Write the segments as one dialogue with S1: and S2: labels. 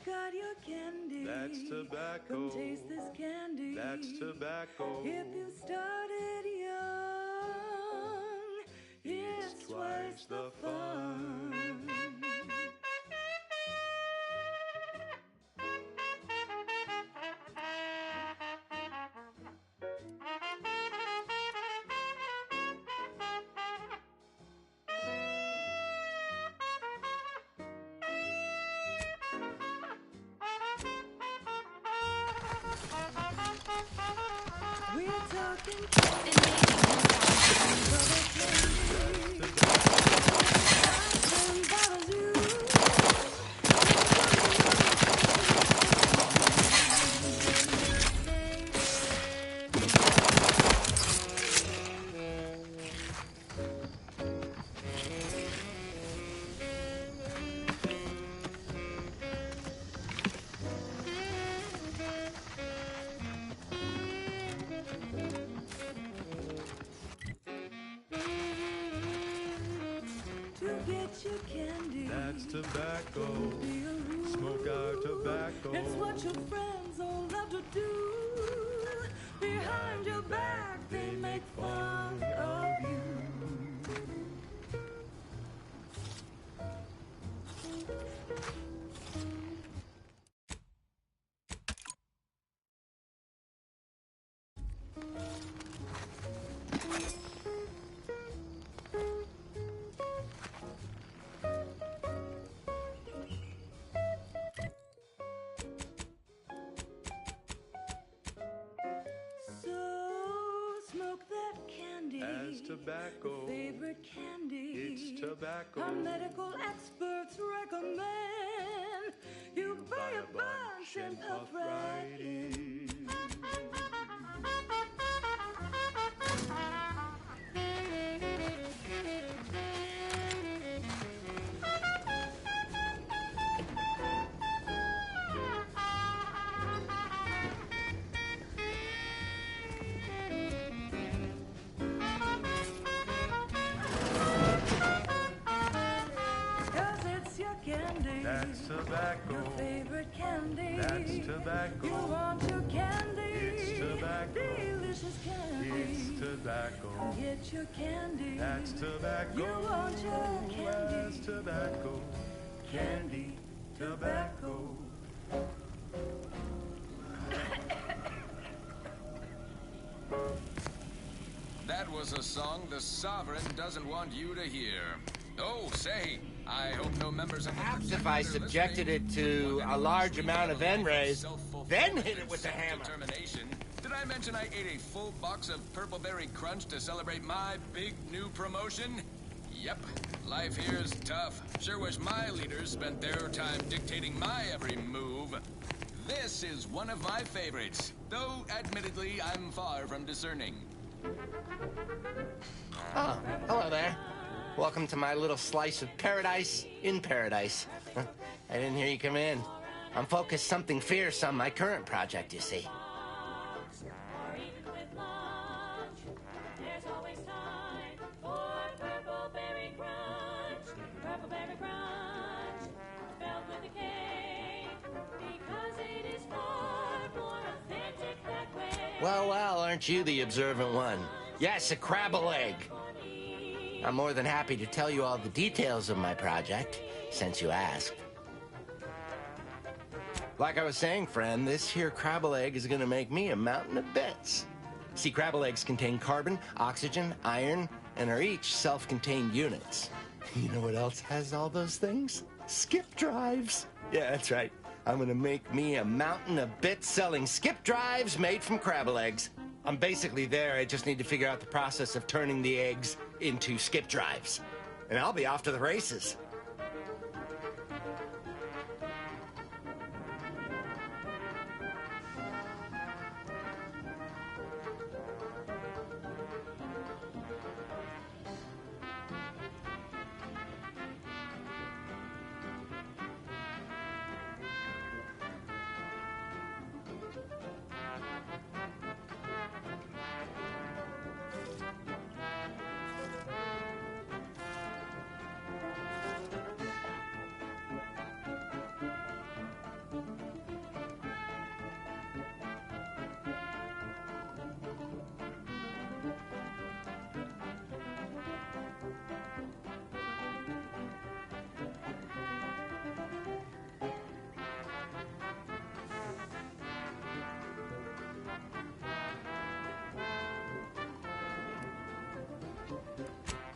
S1: got your candy.
S2: That's tobacco.
S1: Come taste this candy.
S2: That's tobacco.
S1: If you started young, it's twice the fun. We're talking your candy.
S2: That's tobacco. Smoke our tobacco.
S1: It's what your friends all love to do. Behind your back, they make fun of you.
S2: As tobacco,
S1: favorite candy.
S2: It's tobacco.
S1: Our medical experts recommend you buy a bunch and puff right in.
S2: That's tobacco.
S1: Your favorite candy.
S2: That's tobacco.
S1: You want your candy.
S2: It's tobacco.
S1: Delicious candy.
S2: It's tobacco.
S1: Come get your candy.
S2: That's tobacco.
S1: You want your candy.
S2: That's tobacco. Candy, tobacco.
S3: That was a song the Sovereign doesn't want you to hear. Oh, say, I hope no members of the
S4: Perhaps if I subjected it to a large amount of N-rays, then hit it with the hammer.
S3: Did I mention I ate a full box of Purple Berry Crunch to celebrate my big new promotion? Yep, life here's tough. Sure wish my leaders spent their time dictating my every move. This is one of my favorites, though admittedly I'm far from discerning.
S4: Oh, hello there. Welcome to my little slice of paradise in paradise. I didn't hear you come in. I'm focused something fierce on my current project, you see. Well, aren't you the observant one? Yes, a crabble egg. I'm more than happy to tell you all the details of my project, since you asked. Like I was saying, friend, this here crabble egg is gonna make me a mountain of bits. See, crabble eggs contain carbon, oxygen, iron, and are each self-contained units. You know what else has all those things? Skip drives. Yeah, that's right. I'm gonna make me a mountain of bits selling skip drives made from crabble eggs. I'm basically there. I just need to figure out the process of turning the eggs into skip drives. And I'll be off to the races.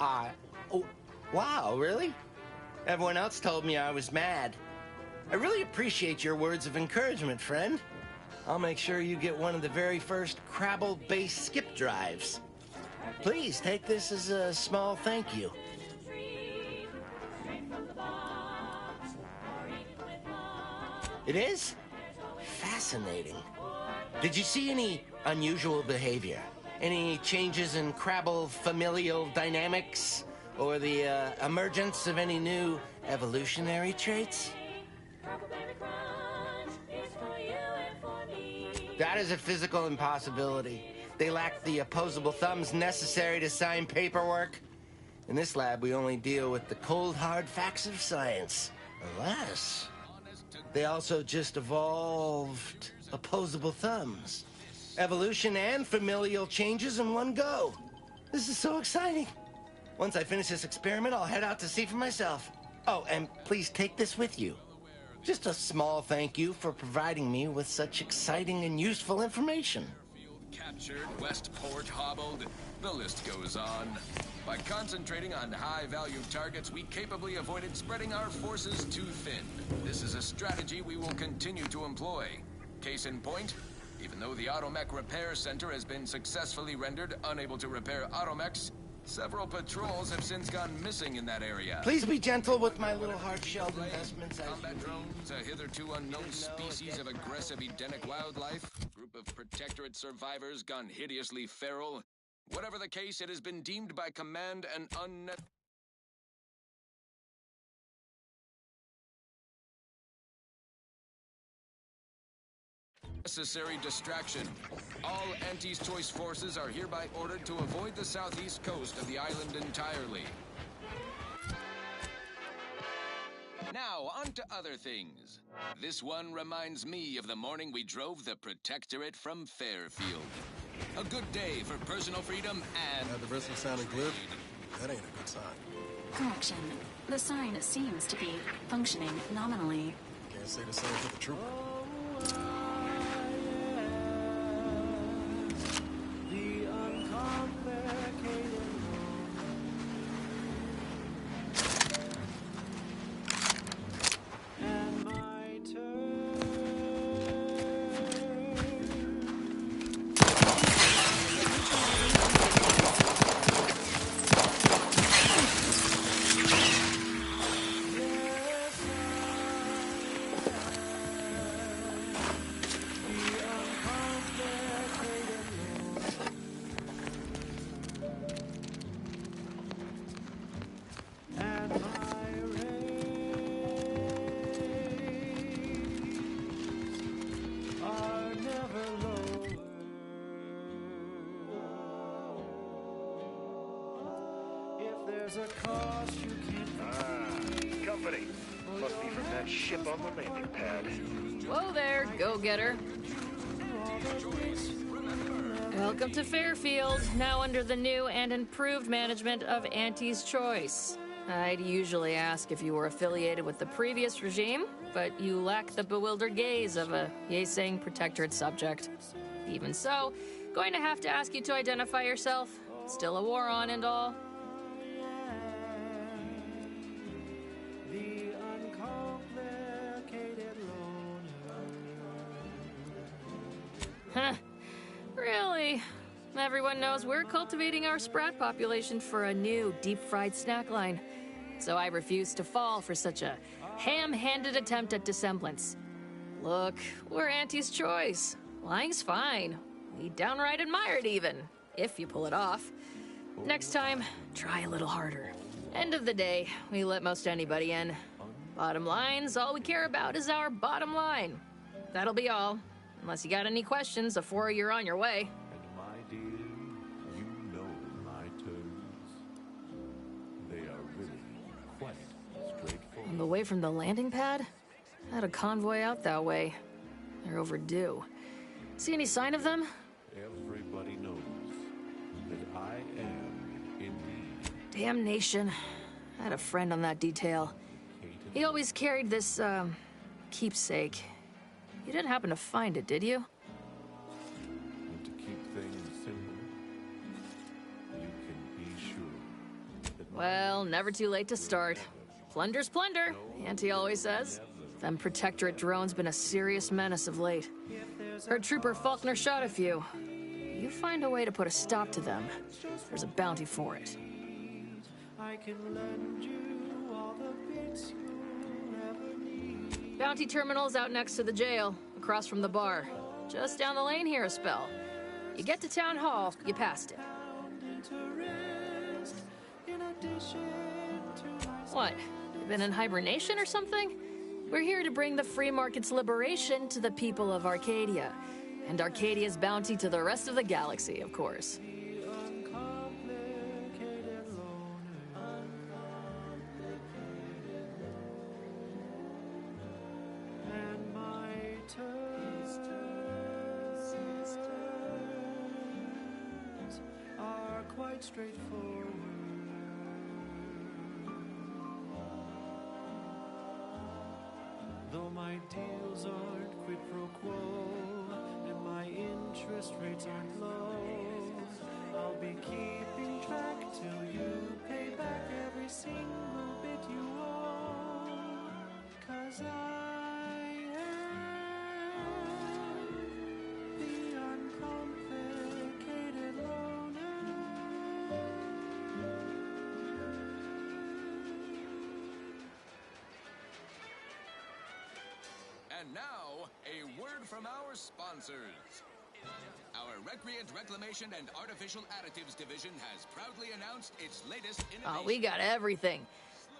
S4: Oh, wow, really? Everyone else told me I was mad. I really appreciate your words of encouragement, friend. I'll make sure you get one of the very first Crabble-based skip drives. Please take this as a small thank you. It is? Fascinating. Did you see any unusual behavior? Any changes in Crabble familial dynamics? Or the emergence of any new evolutionary traits? That is a physical impossibility. They lack the opposable thumbs necessary to sign paperwork. In this lab, we only deal with the cold, hard facts of science. Alas, they also just evolved opposable thumbs. Evolution and familial changes in one go. This is so exciting. Once I finish this experiment, I'll head out to see for myself. Oh, and please take this with you. Just a small thank you for providing me with such exciting and useful information.
S3: Captured, Westport hobbled, the list goes on. By concentrating on high-value targets, we capably avoided spreading our forces too thin. This is a strategy we will continue to employ. Case in point, even though the Automech Repair Center has been successfully rendered unable to repair automechs, several patrols have since gone missing in that area.
S4: Please be gentle with my little hard-shelled investments.
S3: Combat drones, a hitherto unknown species of aggressive Edenic wildlife, group of Protectorate survivors gone hideously feral. Whatever the case, it has been deemed by Command an unnecessary distraction. All Auntie's Choice forces are hereby ordered to avoid the southeast coast of the island entirely. Now, on to other things. This one reminds me of the morning we drove the Protectorate from Fairfield. A good day for personal freedom and...
S5: At the risk of sounding glib, that ain't a good sign.
S6: Correction. The sign seems to be functioning nominally.
S5: Can't say the same for the trooper.
S1: The uncomplicated and my turn. There's a cost you can't
S7: Company. Must be from that ship on the landing pad.
S8: Whoa there, go-getter. Welcome to Fairfield, now under the new and improved management of Auntie's Choice. I'd usually ask if you were affiliated with the previous regime, but you lack the bewildered gaze of a yay-saying Protectorate subject. Even so, going to have to ask you to identify yourself. Still a war on and all.
S1: the uncomplicated loner.
S8: Huh. Really? Everyone knows we're cultivating our sprat population for a new deep-fried snack line. So I refuse to fall for such a ham-handed attempt at dissemblance. Look, we're Auntie's Choice. Lying's fine. We downright admire it even, if you pull it off. Next time, try a little harder. End of the day, we let most anybody in. Bottom line's all we care about is our bottom line. That'll be all. Unless you got any questions before you're on your way.
S2: And my dear, you know my toes. They are really quite straightforward.
S8: On the way from the landing pad? Had a convoy out that way. They're overdue. See any sign of them?
S2: Everybody knows that I am indeed
S8: Damnation. I had a friend on that detail. He always carried this, keepsake. You didn't happen to find it, did you?
S2: and to keep things simple. You can be sure
S8: Well, never too late to start. Plunder's plunder, Auntie always says. Them Protectorate drones been a serious menace of late. Heard Trooper Faulkner shot a few. You find a way to put a stop to them, there's a bounty for it. Bounty terminal's out next to the jail, across from the bar. Just down the lane here a spell. You get to Town Hall, you passed it. What? You been in hibernation or something? We're here to bring the free market's liberation to the people of Arcadia. And Arcadia's bounty to the rest of the galaxy, of course.
S9: Straightforward. Though my deals aren't quid pro quo and my interest rates aren't low, I'll be keeping track till you pay back every single bit you owe. 'Cause I am the uncomplicated loner.
S3: And now, a word from our sponsors. Our Recreant Reclamation and Artificial Additives Division has proudly announced its latest innovation.
S8: Oh, we got everything.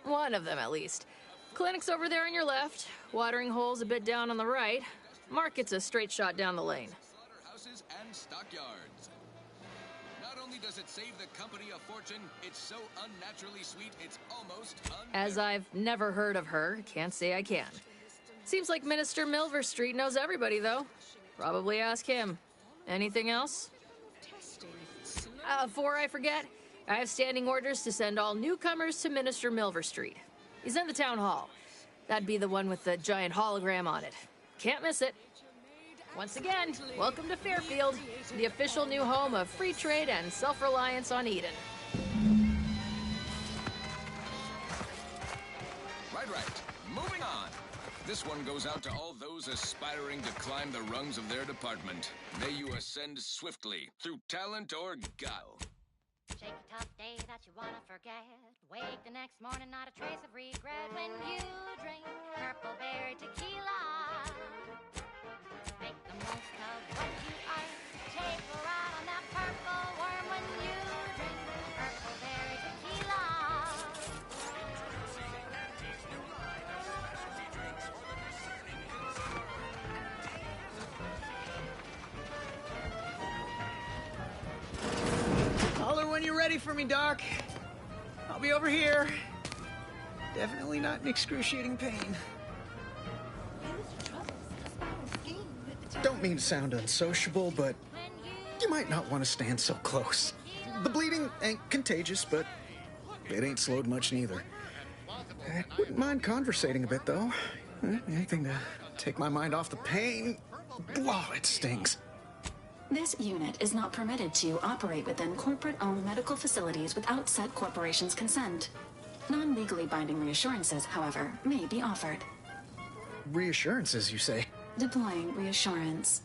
S8: One of them, at least. Clinic's over there on your left. Watering hole's a bit down on the right. Market's a straight shot down the lane.
S3: Slaughterhouses and stockyards. Not only does it save the company a fortune, it's so unnaturally sweet, it's almost
S8: As I've never heard of her, can't say I can. Seems like Minister Milver Street knows everybody, though. Probably ask him. Anything else? Before I forget, I have standing orders to send all newcomers to Minister Milver Street. He's in the town hall. That'd be the one with the giant hologram on it. Can't miss it. Once again, welcome to Fairfield, the official new home of free trade and self-reliance on Eden.
S3: Right. Moving on. This one goes out to all those aspiring to climb the rungs of their department. May you ascend swiftly, through talent or guile.
S10: Shake a tough day that you wanna forget. Wake the next morning, not a trace of regret. When you drink Purple Berry Tequila, make the most of what you are. Take a ride on that purple worm when you drink Purple Berry Tequila.
S11: Holler when you're ready for me, Doc. I'll be over here. Definitely not in excruciating pain. Don't mean to sound unsociable, but you might not want to stand so close. The bleeding ain't contagious, but it ain't slowed much neither. I wouldn't mind conversating a bit, though. Anything to take my mind off the pain. Oh, it stings.
S6: This unit is not permitted to operate within corporate-owned medical facilities without said corporation's consent. Non-legally binding reassurances, however, may be offered.
S11: Reassurances, you say?
S6: Deploying reassurance.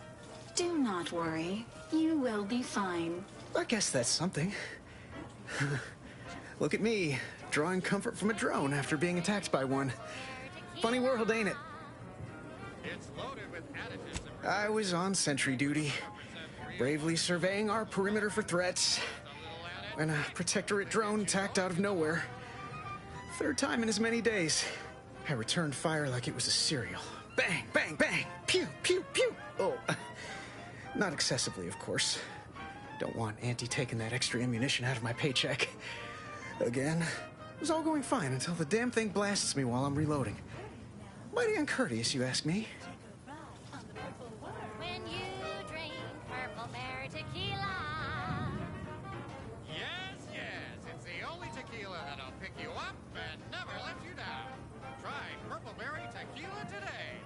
S6: Do not worry. You will be fine.
S11: I guess that's something. Look at me, drawing comfort from a drone after being attacked by one. Funny world, ain't it?
S12: It's loaded with additives.
S11: I was on sentry duty, bravely surveying our perimeter for threats, when a Protectorate drone attacked out of nowhere. Third time in as many days. I returned fire like it was a cereal. Bang, bang, bang! Pew, pew, pew! Oh, not excessively, of course. Don't want Auntie taking that extra ammunition out of my paycheck. Again, it was all going fine until the damn thing blasts me while I'm reloading. Mighty uncourteous, you ask me.
S10: When you drink Purple Berry Tequila.
S12: Yes, it's the only tequila that'll pick you up and never let you down. Try Purple Berry Tequila today.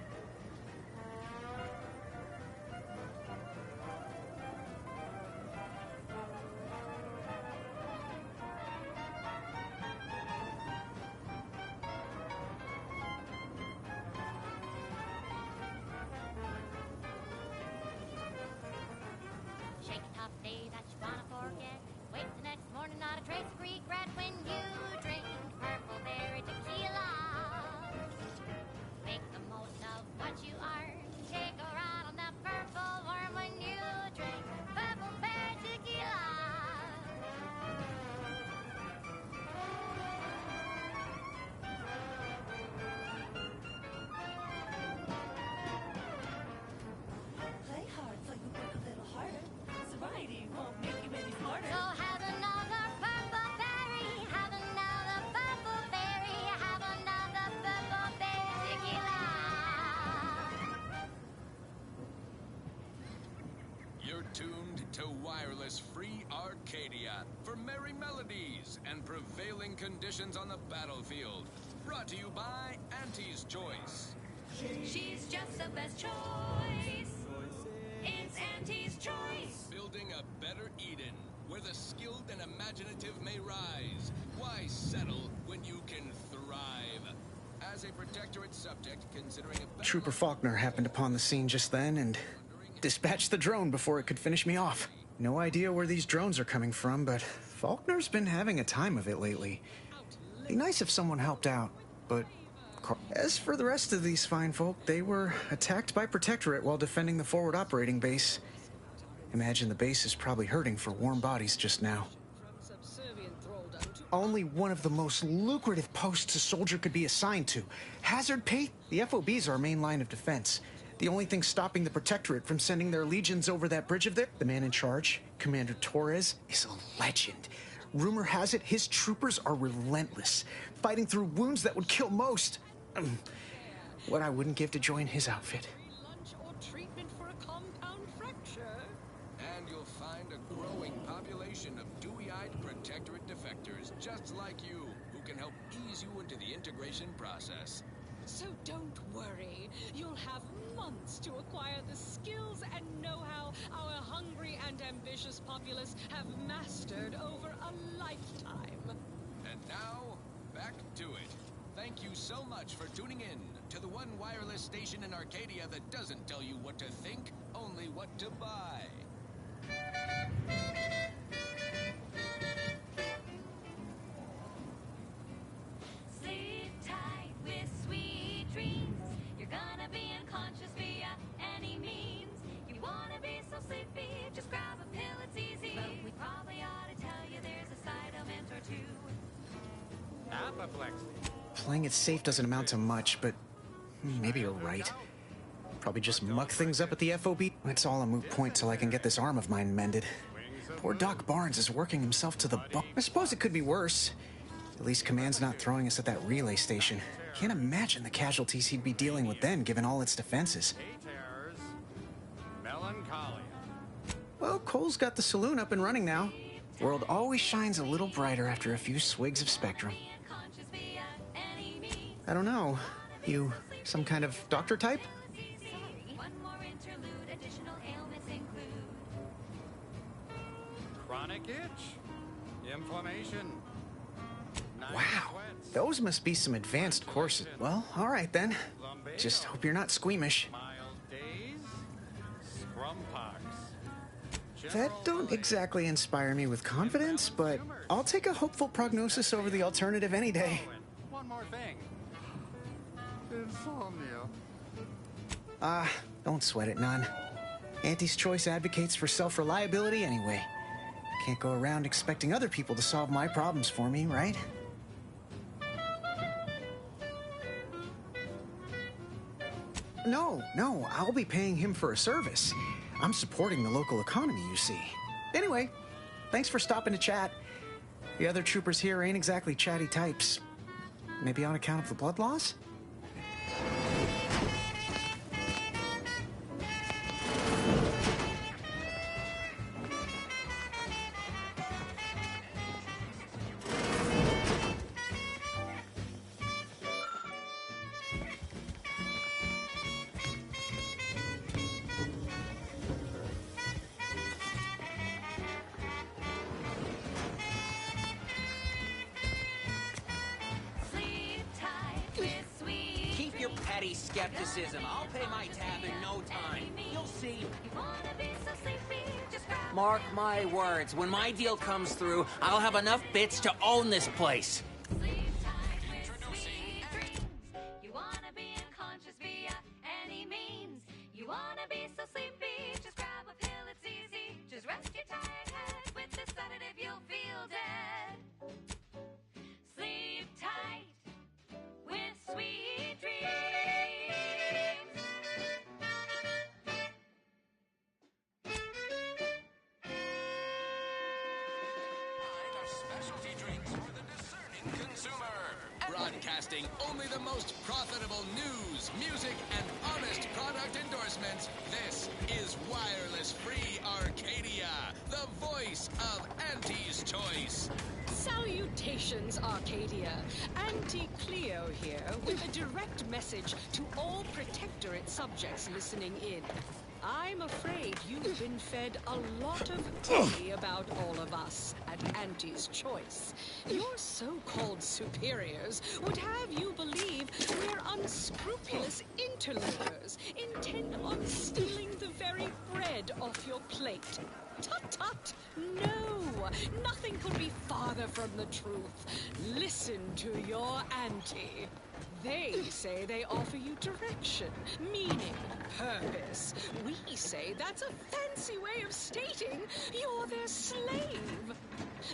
S3: tuned to wireless free Arcadia for merry melodies and prevailing conditions on the battlefield. Brought to you by Auntie's Choice.
S1: She's just the best choice. It's Auntie's Choice.
S3: Building a better Eden, where the skilled and imaginative may rise. Why settle when you can thrive? As a protectorate subject, considering a
S11: Trooper Faulkner happened upon the scene just then and dispatched the drone before it could finish me off. No idea where these drones are coming from, but Faulkner's been having a time of it lately. Be nice if someone helped out, but as for the rest of these fine folk, they were attacked by Protectorate while defending the forward operating base. Imagine the base is probably hurting for warm bodies just now. Only one of the most lucrative posts a soldier could be assigned to. Hazard pay? The FOB's our main line of defense. The only thing stopping the Protectorate from sending their legions over that bridge of theirs, the man in charge, Commander Torres, is a legend. Rumor has it his troopers are relentless, fighting through wounds that would kill most. What I wouldn't give to join his outfit.
S3: And you'll find a growing population of dewy-eyed Protectorate defectors just like you, who can help ease you into the integration process.
S13: So don't worry. You'll have months to acquire the skills and know-how our hungry and ambitious populace have mastered over a lifetime.
S3: And now, back to it. Thank you so much for tuning in to the one wireless station in Arcadia that doesn't tell you what to think, only what to buy.
S1: Sleep tight with sweet dreams. You're gonna be unconscious via any means. You wanna be so sleepy, just grab a pill, it's easy. But we probably ought to tell you there's a side element or two.
S12: Apoplexy.
S11: Playing it safe doesn't amount to much, but maybe you're right. Probably just muck things up at the FOB. It's all a moot point till I can get this arm of mine mended. Poor Doc Barnes is working himself to the bone. I suppose it could be worse. At least Command's not throwing us at that relay station. Can't imagine the casualties he'd be dealing with then, given all its defenses.
S12: Melancholia.
S11: Well, Cole's got the saloon up and running now. World always shines a little brighter after a few swigs of Spectrum. I don't know. You some kind of doctor type?
S1: One more interlude, additional ailments include
S12: Chronic itch. Inflammation.
S11: Wow, those must be some advanced courses. Well, all right then. Just hope you're not squeamish. That don't exactly inspire me with confidence, but I'll take a hopeful prognosis over the alternative any day.
S12: One more thing. Insomnia.
S11: Don't sweat it none. Auntie's Choice advocates for self-reliability anyway. Can't go around expecting other people to solve my problems for me, right? No, I'll be paying him for a service. I'm supporting the local economy, you see. Anyway, thanks for stopping to chat. The other troopers here ain't exactly chatty types. Maybe on account of the blood loss?
S14: Skepticism. I'll pay my tab in no time. You'll see. Mark my words. When my deal comes through, I'll have enough bits to own this place.
S1: You wanna be unconscious via any means. You wanna be so sleepy, just grab a pill, it's easy. Just rest your tired head with the sedative, you'll feel dead. Sleep tight with sweet dreams.
S3: Broadcasting only the most profitable news, music, and honest product endorsements. This is Wireless Free Arcadia, the voice of Auntie's Choice.
S13: Salutations, Arcadia. Auntie Cleo here with a direct message to all Protectorate subjects listening in. I'm afraid you've been fed a lot of tea about all of us at Auntie's Choice. Your so-called superiors would have you believe we're unscrupulous interlopers, intent on stealing the very bread off your plate. Tut-tut! No! Nothing could be farther from the truth. Listen to your auntie. They say they offer you direction, meaning, purpose. We say that's a fancy way of stating you're their slave.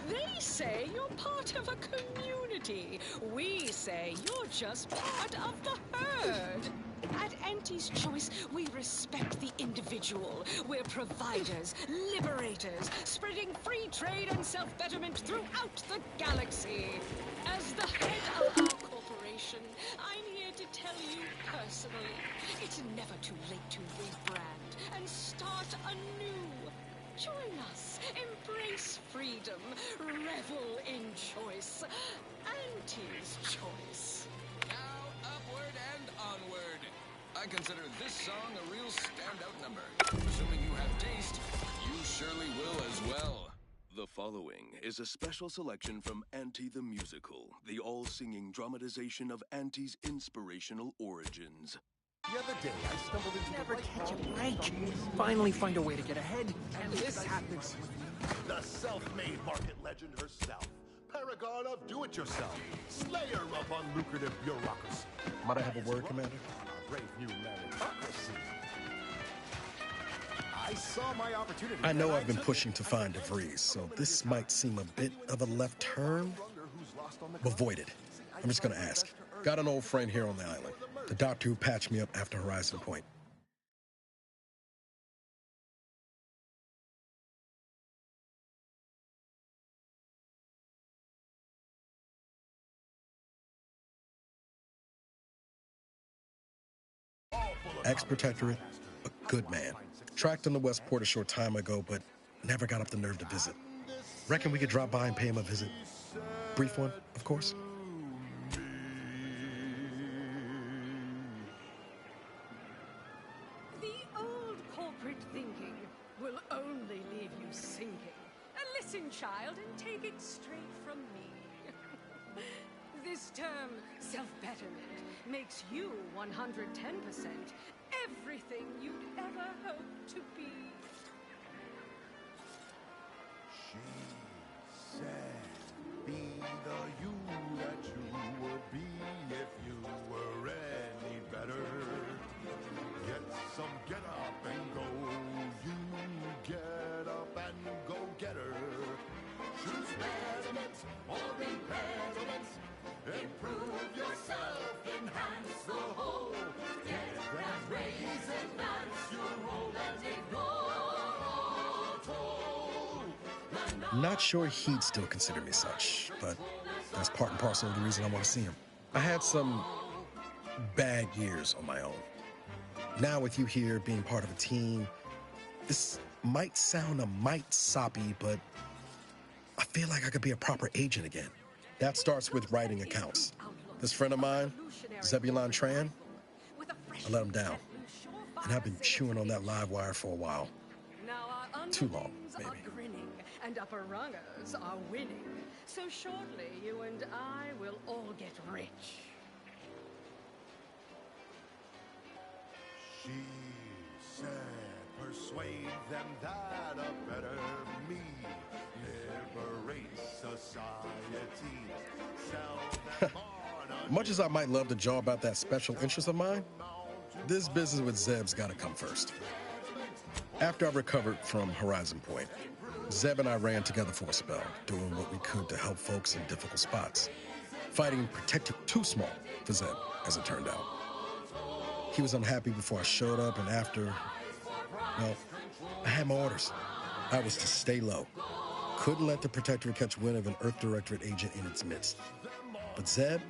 S13: They say you're part of a community. We say you're just part of the herd. At Auntie's Choice, we respect the individual. We're providers, liberators, spreading free trade and self-betterment throughout the galaxy. As the head of our corporation, I'm here to tell you personally, it's never too late to rebrand and start anew. Join us, embrace freedom, revel in choice. Auntie's Choice.
S3: Now upward and onward. I consider this song a real standout number. Assuming you have taste, you surely will as well.
S15: The following is a special selection from Auntie the Musical, the all-singing dramatization of Auntie's inspirational origins.
S16: The other day, I stumbled into
S14: Never catch a break. Finally find a way to get ahead. And this happens with
S16: the self-made market legend herself. Paragon of do-it-yourself. Slayer of unlucrative bureaucracy.
S5: Might I have a word, Commander?
S16: A brave new meritocracy. I saw my opportunity.
S5: I know I've been pushing to find DeVries, so this might seem a bit of a left turn. Avoid it. I'm just gonna ask. Got an old friend here on the island. The doctor who patched me up after Horizon Point. Ex-Protectorate, a good man. Tracked in the Westport a short time ago, but never got up the nerve to visit. Reckon we could drop by and pay him a visit. Brief one, of course.
S13: The old corporate thinking will only leave you sinking. Listen, child, and take it straight from me. This term, self-betterment, makes you 110% everything you'd ever hope to be.
S16: She said, be the you that you would be if you were any better. Get some get up and go. You get up and go get her. Choose betterment or impediments. Improve yourself, enhance the whole. Get that raise, advance your role and ignore toll.
S5: Not sure he'd still consider me such, but that's part and parcel of the reason I want to see him. I had some bad years on my own. Now with you here being part of a team, this might sound a mite soppy, but I feel like I could be a proper agent again. That starts with writing accounts. This friend of mine, Zebulon Tran, I let him down. And I've been chewing on that live wire for a while. Too long, maybe.
S13: Grinning, and upper rungers are winning. So shortly, you and I will all get rich.
S16: She said, persuade them that a better me liberates society. Sell them on
S5: Much as I might love to jaw about that special interest of mine, this business with Zeb's gotta come first. After I recovered from Horizon Point, Zeb and I ran together for a spell, doing what we could to help folks in difficult spots. Fighting Protectorate too small for Zeb, as it turned out. He was unhappy before I showed up, and after, well, I had my orders. I was to stay low. Couldn't let the Protectorate catch wind of an Earth Directorate agent in its midst. But Zeb,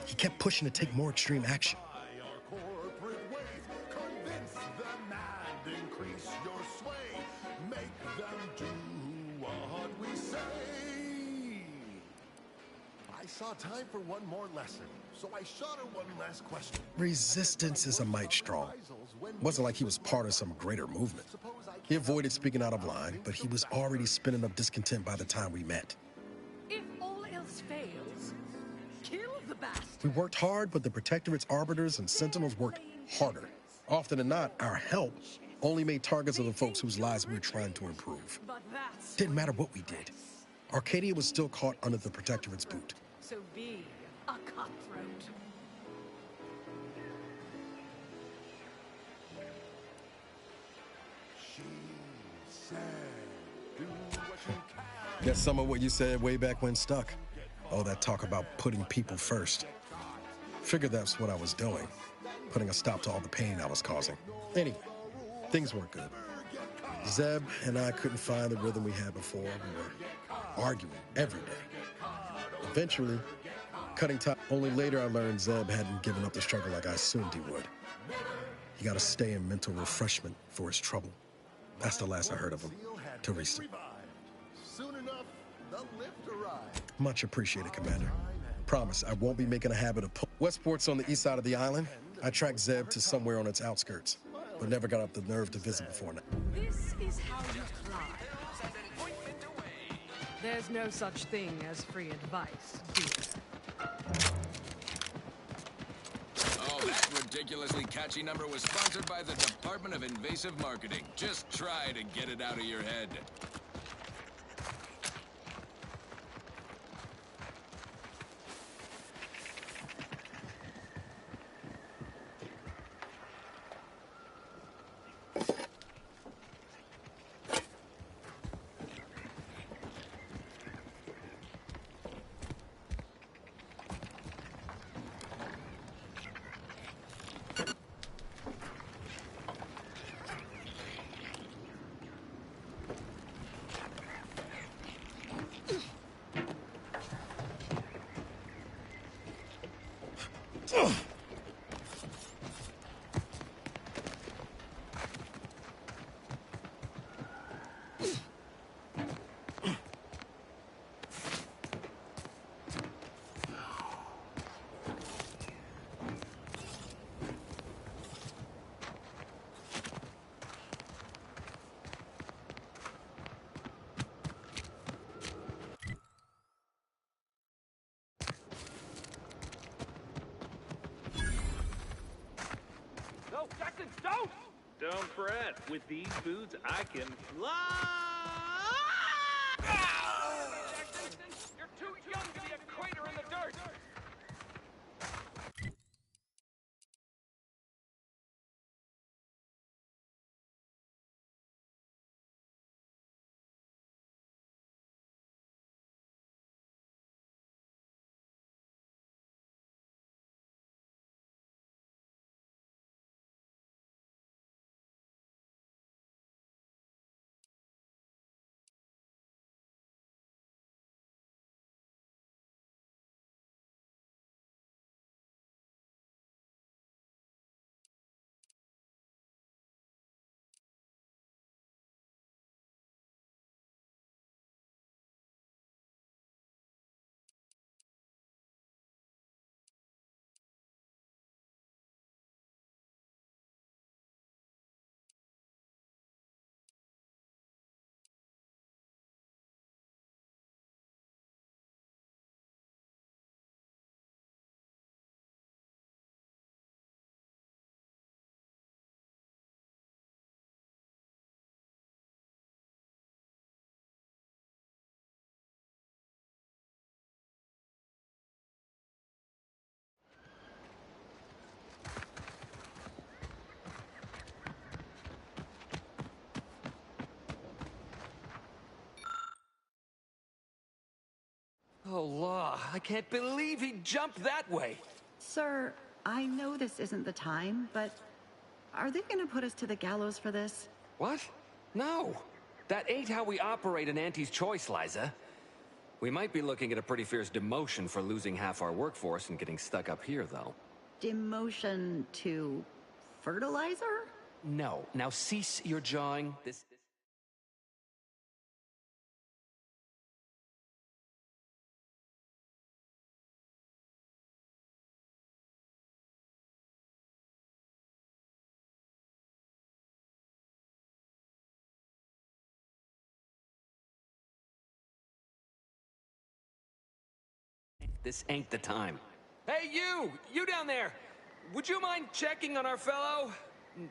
S5: He kept pushing to take more extreme action.
S16: Our corporate ways, convince them and increase your sway. Make them do what we say. I saw time for one more lesson, so I shot her one last question.
S5: Resistance is a mite strong. Wasn't like he was part of some greater movement. He avoided speaking out of line, but he was already spinning up discontent by the time we met.
S13: If all else fails, kill the bastard.
S5: We worked hard, but the Protectorate's arbiters and sentinels worked harder. Often than not, our help only made targets of the folks whose lives we were trying to improve.
S13: But that's
S5: Didn't matter what we did. Arcadia was still caught under the Protectorate's boot.
S13: so be a cutthroat.
S16: She said, do what you can.
S5: Guess some of what you said way back when stuck. All that talk about putting people first. Figured that's what I was doing. Putting a stop to all the pain I was causing. Anyway, things weren't good. Zeb and I couldn't find the rhythm we had before. We were arguing every day. Eventually, cutting time. Only later I learned Zeb hadn't given up the struggle like I assumed he would. He got to stay in mental refreshment for his trouble. That's the last I heard of him. Teresa.
S16: Soon enough, the lift arrived.
S5: Much appreciated, Commander. Promise, I won't be making a habit of Westport's on the east side of the island. I tracked Zeb to somewhere on its outskirts, but never got up the nerve to visit before now.
S13: This is how you fly. There's no such thing as free advice, dear.
S3: Oh, that ridiculously catchy number was sponsored by the Department of Invasive Marketing. Just try to get it out of your head.
S17: No, Jackson, don't! Don't fret. With these boots, I can fly! Jackson, you're too young to be a crater in the dirt!
S18: Oh, Law, I can't believe he jumped that way.
S19: Sir, I know this isn't the time, but are they gonna put us to the gallows for this?
S18: What? No. That ain't how we operate in Auntie's Choice, Liza. We might be looking at a pretty fierce demotion for losing half our workforce and getting stuck up here, though.
S19: Demotion to fertilizer?
S18: No. Now cease your jawing. This ain't the time. Hey, you! You down there! Would you mind checking on our fellow?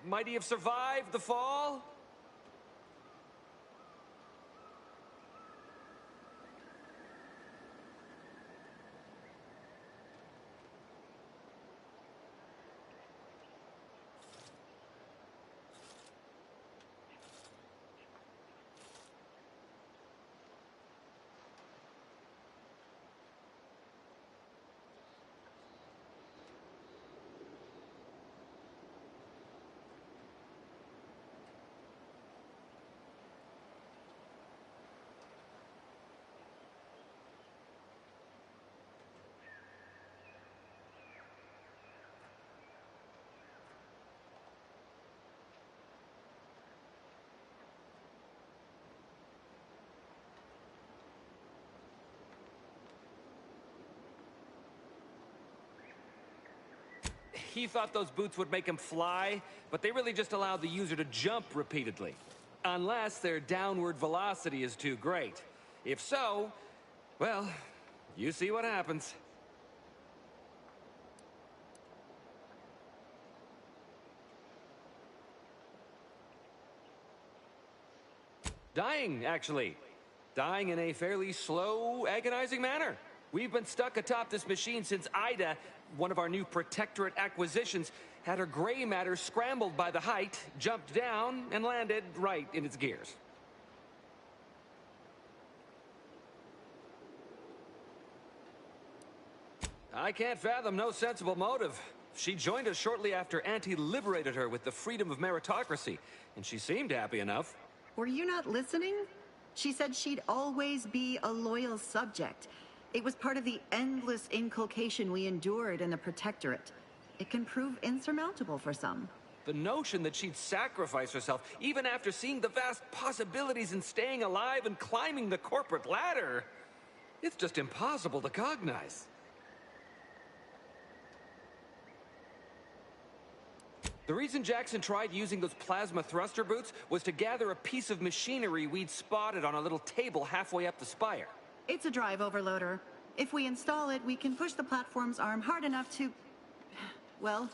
S18: Might he have survived the fall? He thought those boots would make him fly, but they really just allow the user to jump repeatedly. Unless their downward velocity is too great. If so, well, you see what happens. Dying, actually. Dying in a fairly slow, agonizing manner. We've been stuck atop this machine since Ida, one of our new Protectorate acquisitions, had her gray matter scrambled by the height, jumped down, and landed right in its gears. I can't fathom no sensible motive. She joined us shortly after Auntie liberated her with the freedom of meritocracy, and she seemed happy enough.
S19: Were you not listening? She said she'd always be a loyal subject. It was part of the endless inculcation we endured in the Protectorate. It can prove insurmountable for some.
S18: The notion that she'd sacrifice herself, even after seeing the vast possibilities in staying alive and climbing the corporate ladder, it's just impossible to cognize. The reason Jackson tried using those plasma thruster boots was to gather a piece of machinery we'd spotted on a little table halfway up the spire.
S19: It's a drive overloader. If we install it, we can push the platform's arm hard enough to... well,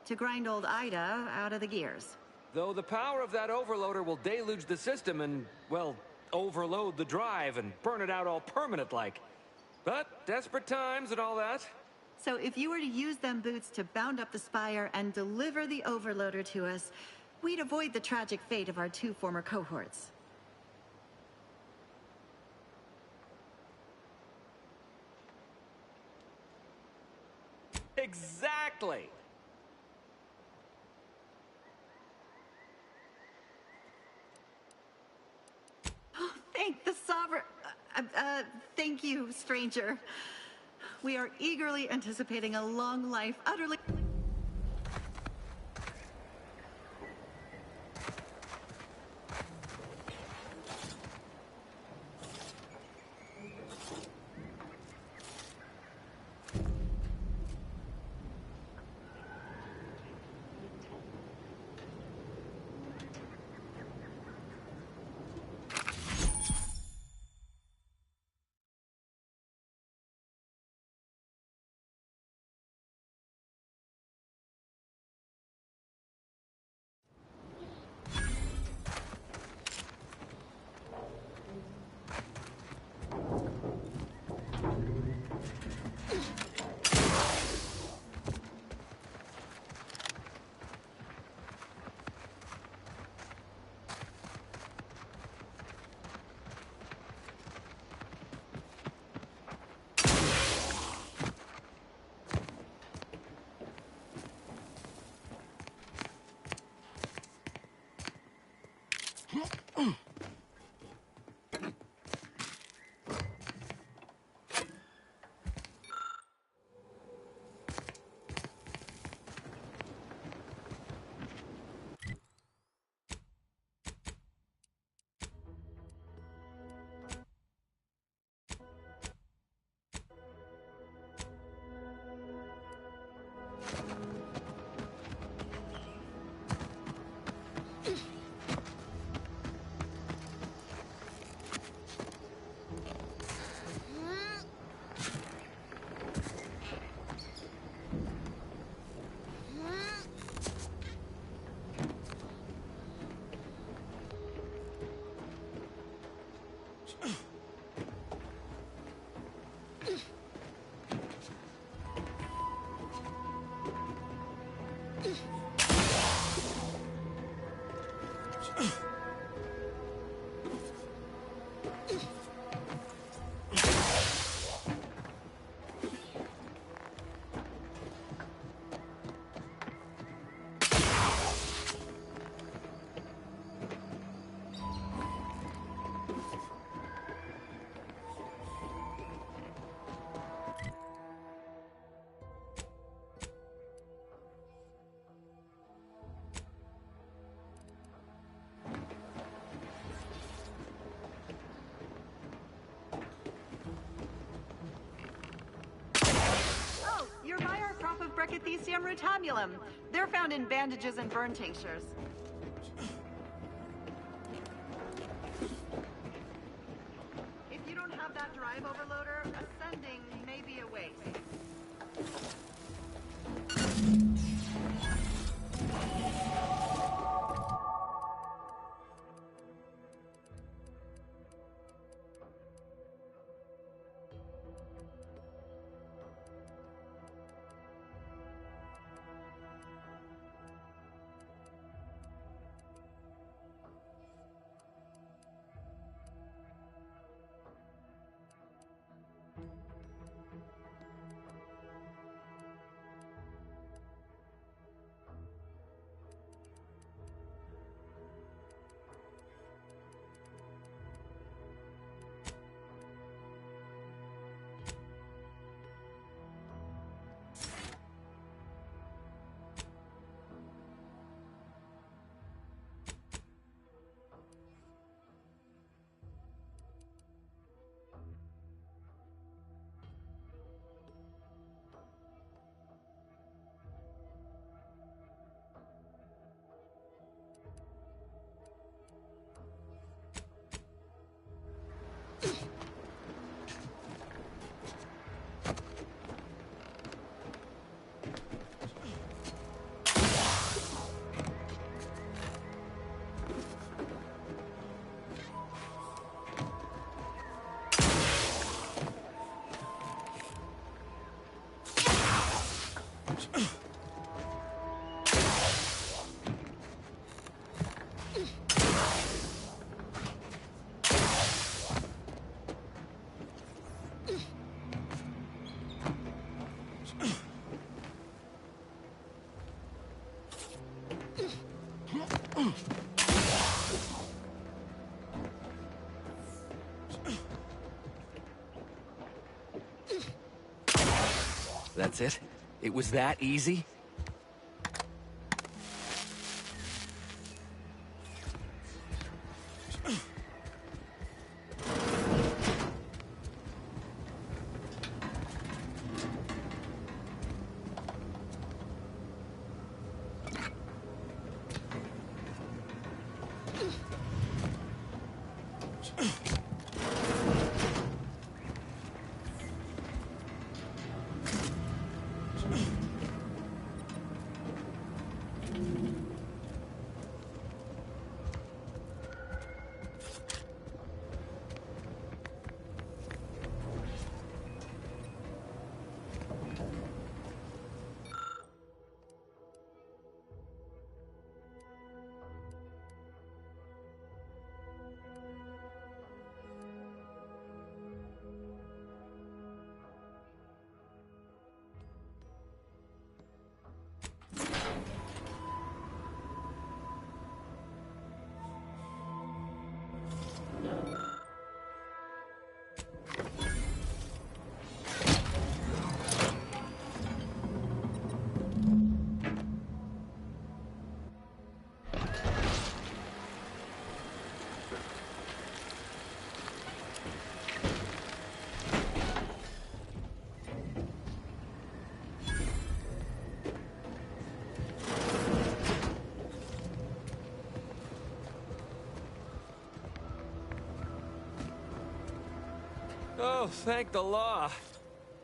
S19: to grind old Ida out of the gears.
S18: Though the power of that overloader will deluge the system and, well, overload the drive and burn it out all permanent-like. But desperate times and all that.
S19: So if you were to use them boots to bound up the spire and deliver the overloader to us, we'd avoid the tragic fate of our two former cohorts.
S18: Exactly!
S19: Oh, thank the Sovereign... thank you, stranger. We are eagerly anticipating a long life, utterly... Oh, you're by our crop of Brachythecium rotabulum. They're found in bandages and burn tinctures. If you don't have that drive overloader, ascending may be a waste.
S4: That's it? It was that easy?
S18: Oh, thank the law.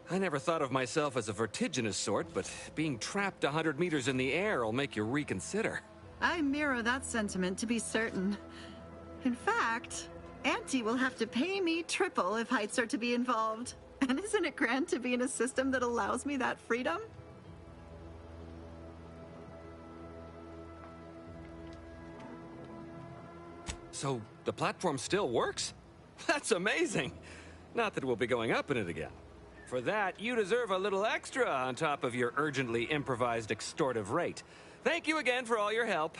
S18: I never thought of myself as a vertiginous sort, but being trapped 100 meters in the air will make you reconsider.
S19: I mirror that sentiment, to be certain. In fact, Auntie will have to pay me triple if heights are to be involved. And isn't it grand to be in a system that allows me that freedom?
S18: So the platform still works? That's amazing! Not that we'll be going up in it again. For that, you deserve a little extra on top of your urgently improvised extortive rate. Thank you again for all your help.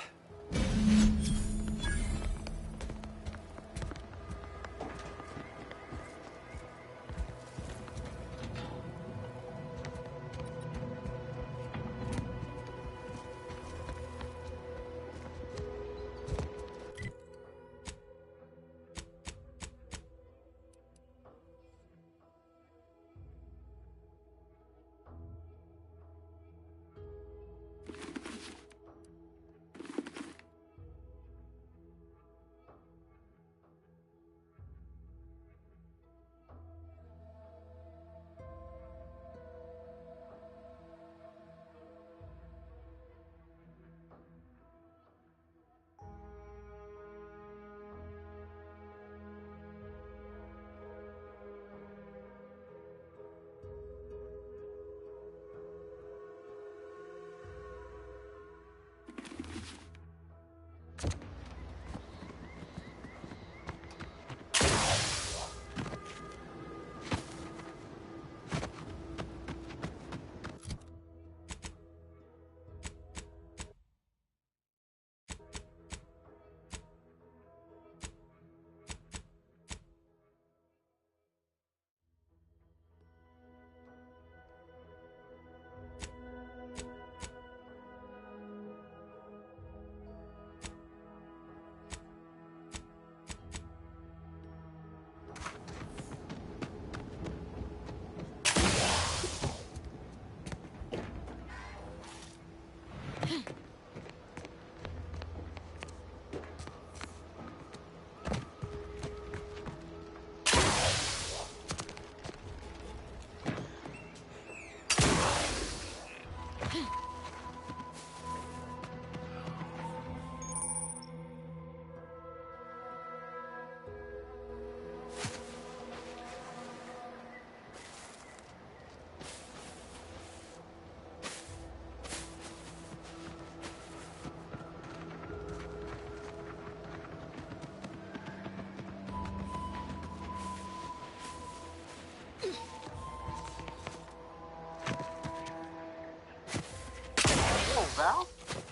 S5: Val?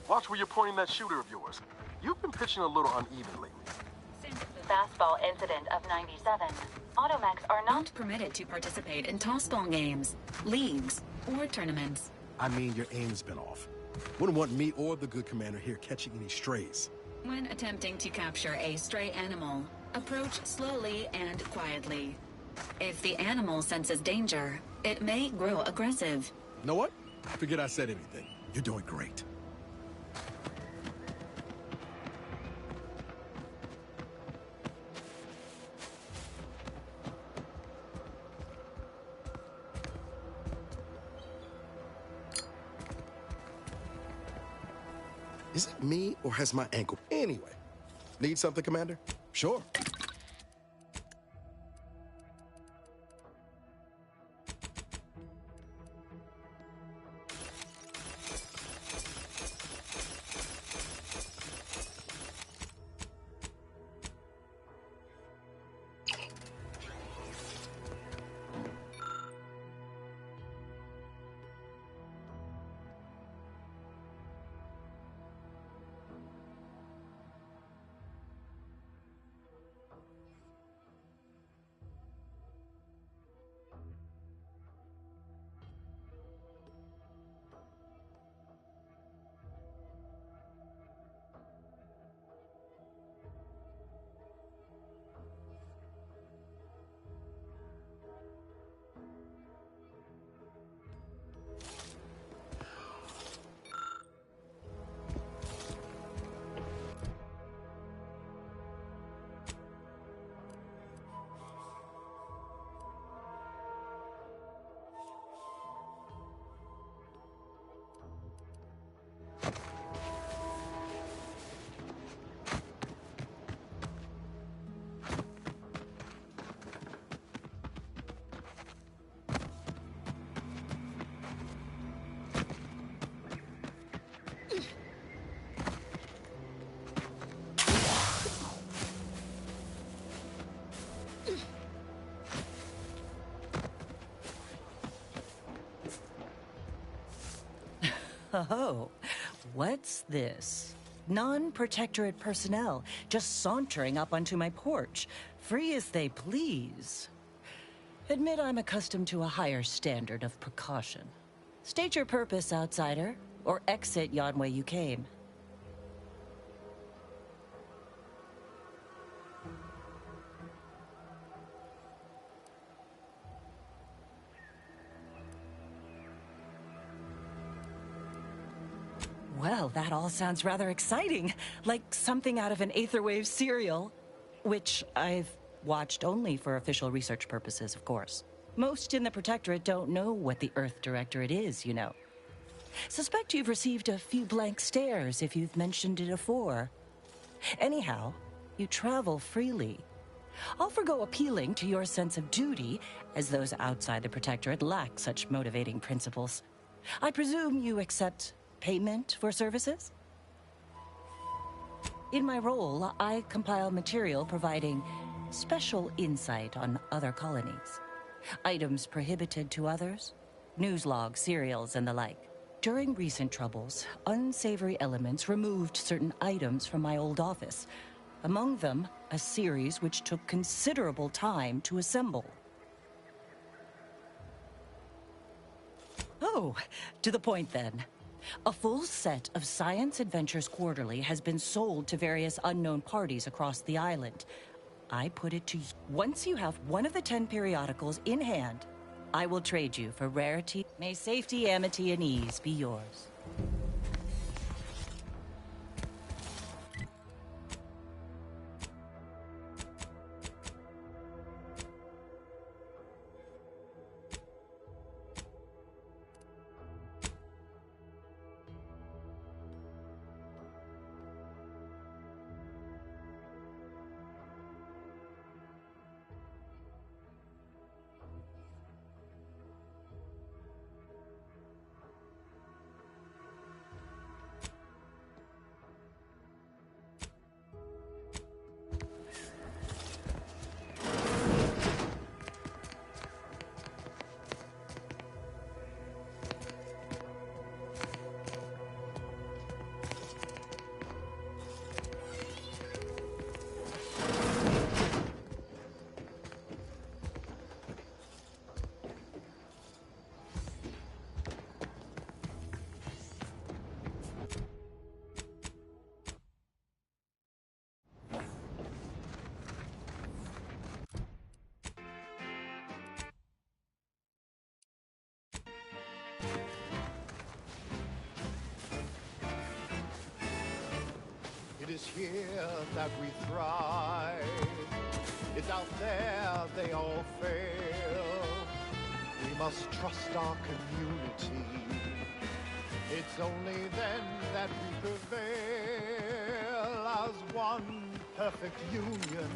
S5: Watch where you're pointing that shooter of yours. You've been pitching a little uneven lately.
S6: Since the fastball incident of '97, Automechs are not permitted to participate in tossball games, leagues, or tournaments.
S5: I mean, your aim's been off. Wouldn't want me or the good commander here catching any strays.
S6: When attempting to capture a stray animal, approach slowly and quietly. If the animal senses danger, it may grow aggressive.
S5: You know what? Forget I said anything. You're doing great. Is it me, or has my ankle... Anyway, need something, Commander? Sure.
S20: Oh, what's this? Non-protectorate personnel just sauntering up onto my porch, free as they please. Admit I'm accustomed to a higher standard of precaution. State your purpose, outsider, or exit yon way you came. Well, that all sounds rather exciting, like something out of an Aetherwave serial, which I've watched only for official research purposes, of course. Most in the Protectorate don't know what the Earth Directorate is, you know. Suspect you've received a few blank stares if you've mentioned it afore. Anyhow, you travel freely. I'll forgo appealing to your sense of duty, as those outside the Protectorate lack such motivating principles. I presume you accept payment for services? In my role, I compile material providing special insight on other colonies. Items prohibited to others, news logs, serials, and the like. During recent troubles, unsavory elements removed certain items from my old office. Among them, a series which took considerable time to assemble. Oh, to the point then. A full set of Science Adventures Quarterly has been sold to various unknown parties across the island. I put it to you. Once you have one of the 10 periodicals in hand, I will trade you for rarity. May safety, amity, and ease be yours.
S16: It is here that we thrive. It's out there they all fail. We must trust our community. It's only then that we prevail as one perfect union.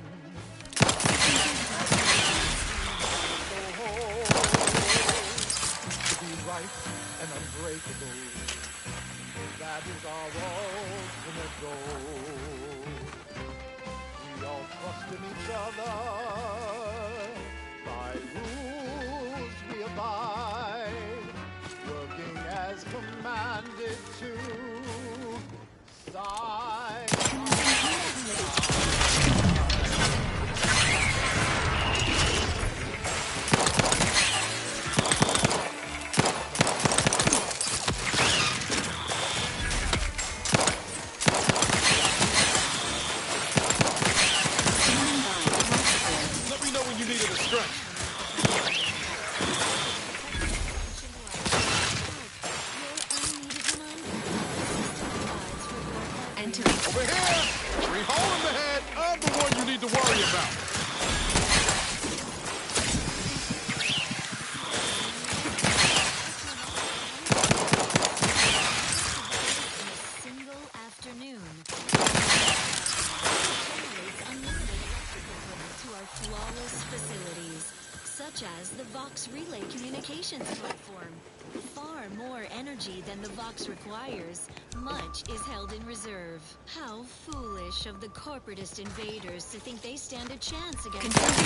S16: To be right and unbreakable. That is our ultimate goal. We all trust in each other. By rules we abide, working as commanded to side. Over here! Free hole in the head! I'm the one you need to worry about!
S21: Single afternoon. Generates unlimited electrical current to our flawless facilities, such as the Vox Relay Communications platform. Far more energy than the Vox requires. Much is held in reserve. How foolish of the corporatist invaders to think they stand a chance against us.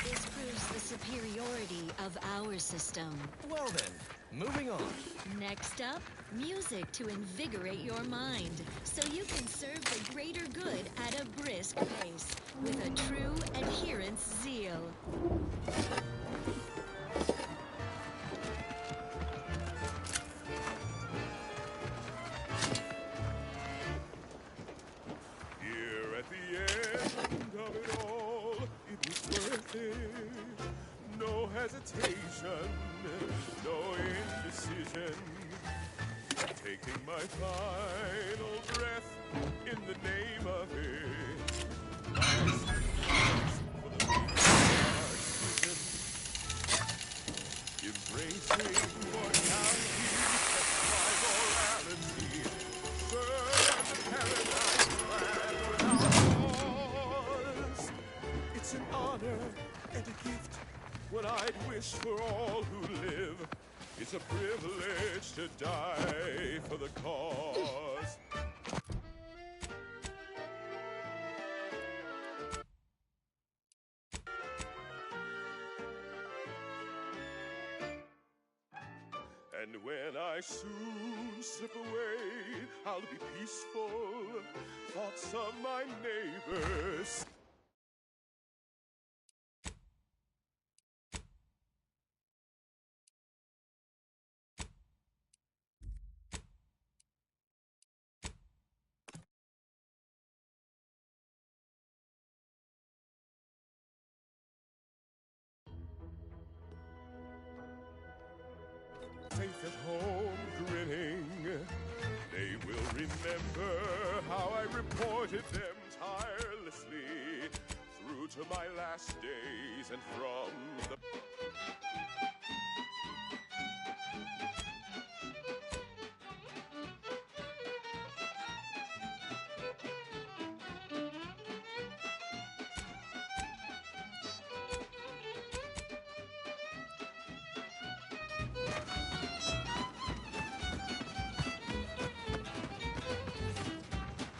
S21: This proves the superiority of our system.
S7: Well then, moving on.
S21: Next up, music to invigorate your mind, so you can serve the greater good at a brisk pace, with a true adherence zeal.
S16: Here at the end of it all, it was worth it. No hesitation, no indecision. Taking my final breath in the name of it. For the embracing mortality, my morality. Serve the paradise land ours. It's an honor and a gift what I'd wish for all who live. It's a privilege to die for the cause. And when I soon slip away, I'll be peaceful. Thoughts of my neighbors. Safe at home, grinning. They will remember how I reported them tirelessly through to my last days and from the...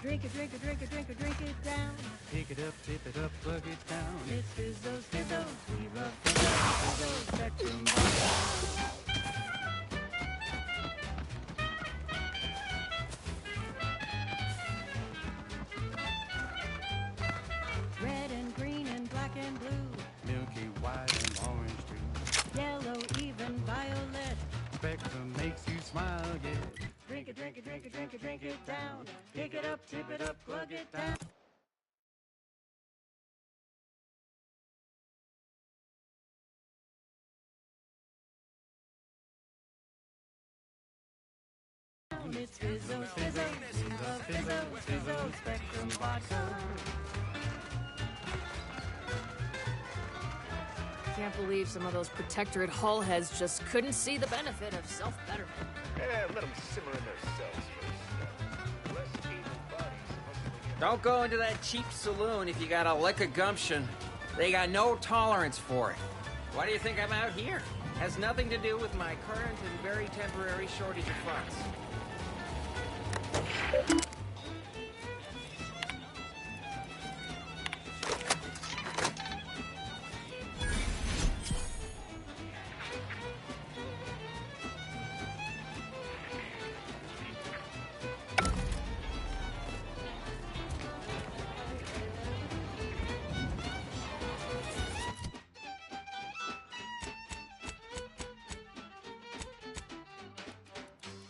S22: Drink it, drink it, drink it, drink it, drink it down.
S9: Pick it up, tip it up, plug it down.
S22: It's Fizzos, Fizzos, we love Fizzos, Fizzos, Spectrum Vodka. Red and green and black and blue.
S9: Milky white and orange too.
S22: Yellow, even violet.
S9: Spectrum makes you smile, yeah.
S22: Drink it, drink it, drink it, drink it, drink it down. Pick it up, tip it up, plug it down. It's Fizzos, Fizzos, we love Fizzos, Fizzos, Spectrum Vodka.
S8: Can't believe some of those Protectorate hull heads just couldn't see the benefit of self-betterment.
S7: Yeah, let them simmer in their cells for a less able bodies.
S14: Don't go into that cheap saloon if you got a lick of gumption. They got no tolerance for it. Why do you think I'm out here? Has nothing to do with my current and very temporary shortage of funds.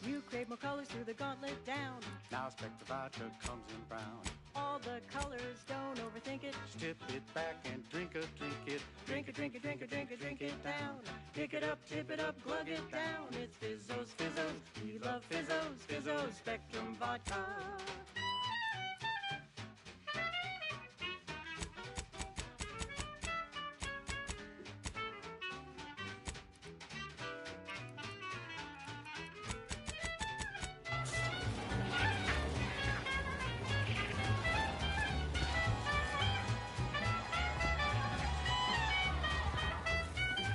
S22: You crave more colors through the gauntlet down.
S9: Now Spectrum Vodka comes in brown.
S22: All the colors, don't overthink it.
S9: Step it back and drink it, drink it.
S22: Drink it, drink it, drink it, drink it, drink it down. Pick it up, tip it up, glug it down. It's Fizzos, Fizzos, we love Fizzos, Fizzos, Spectrum Vodka.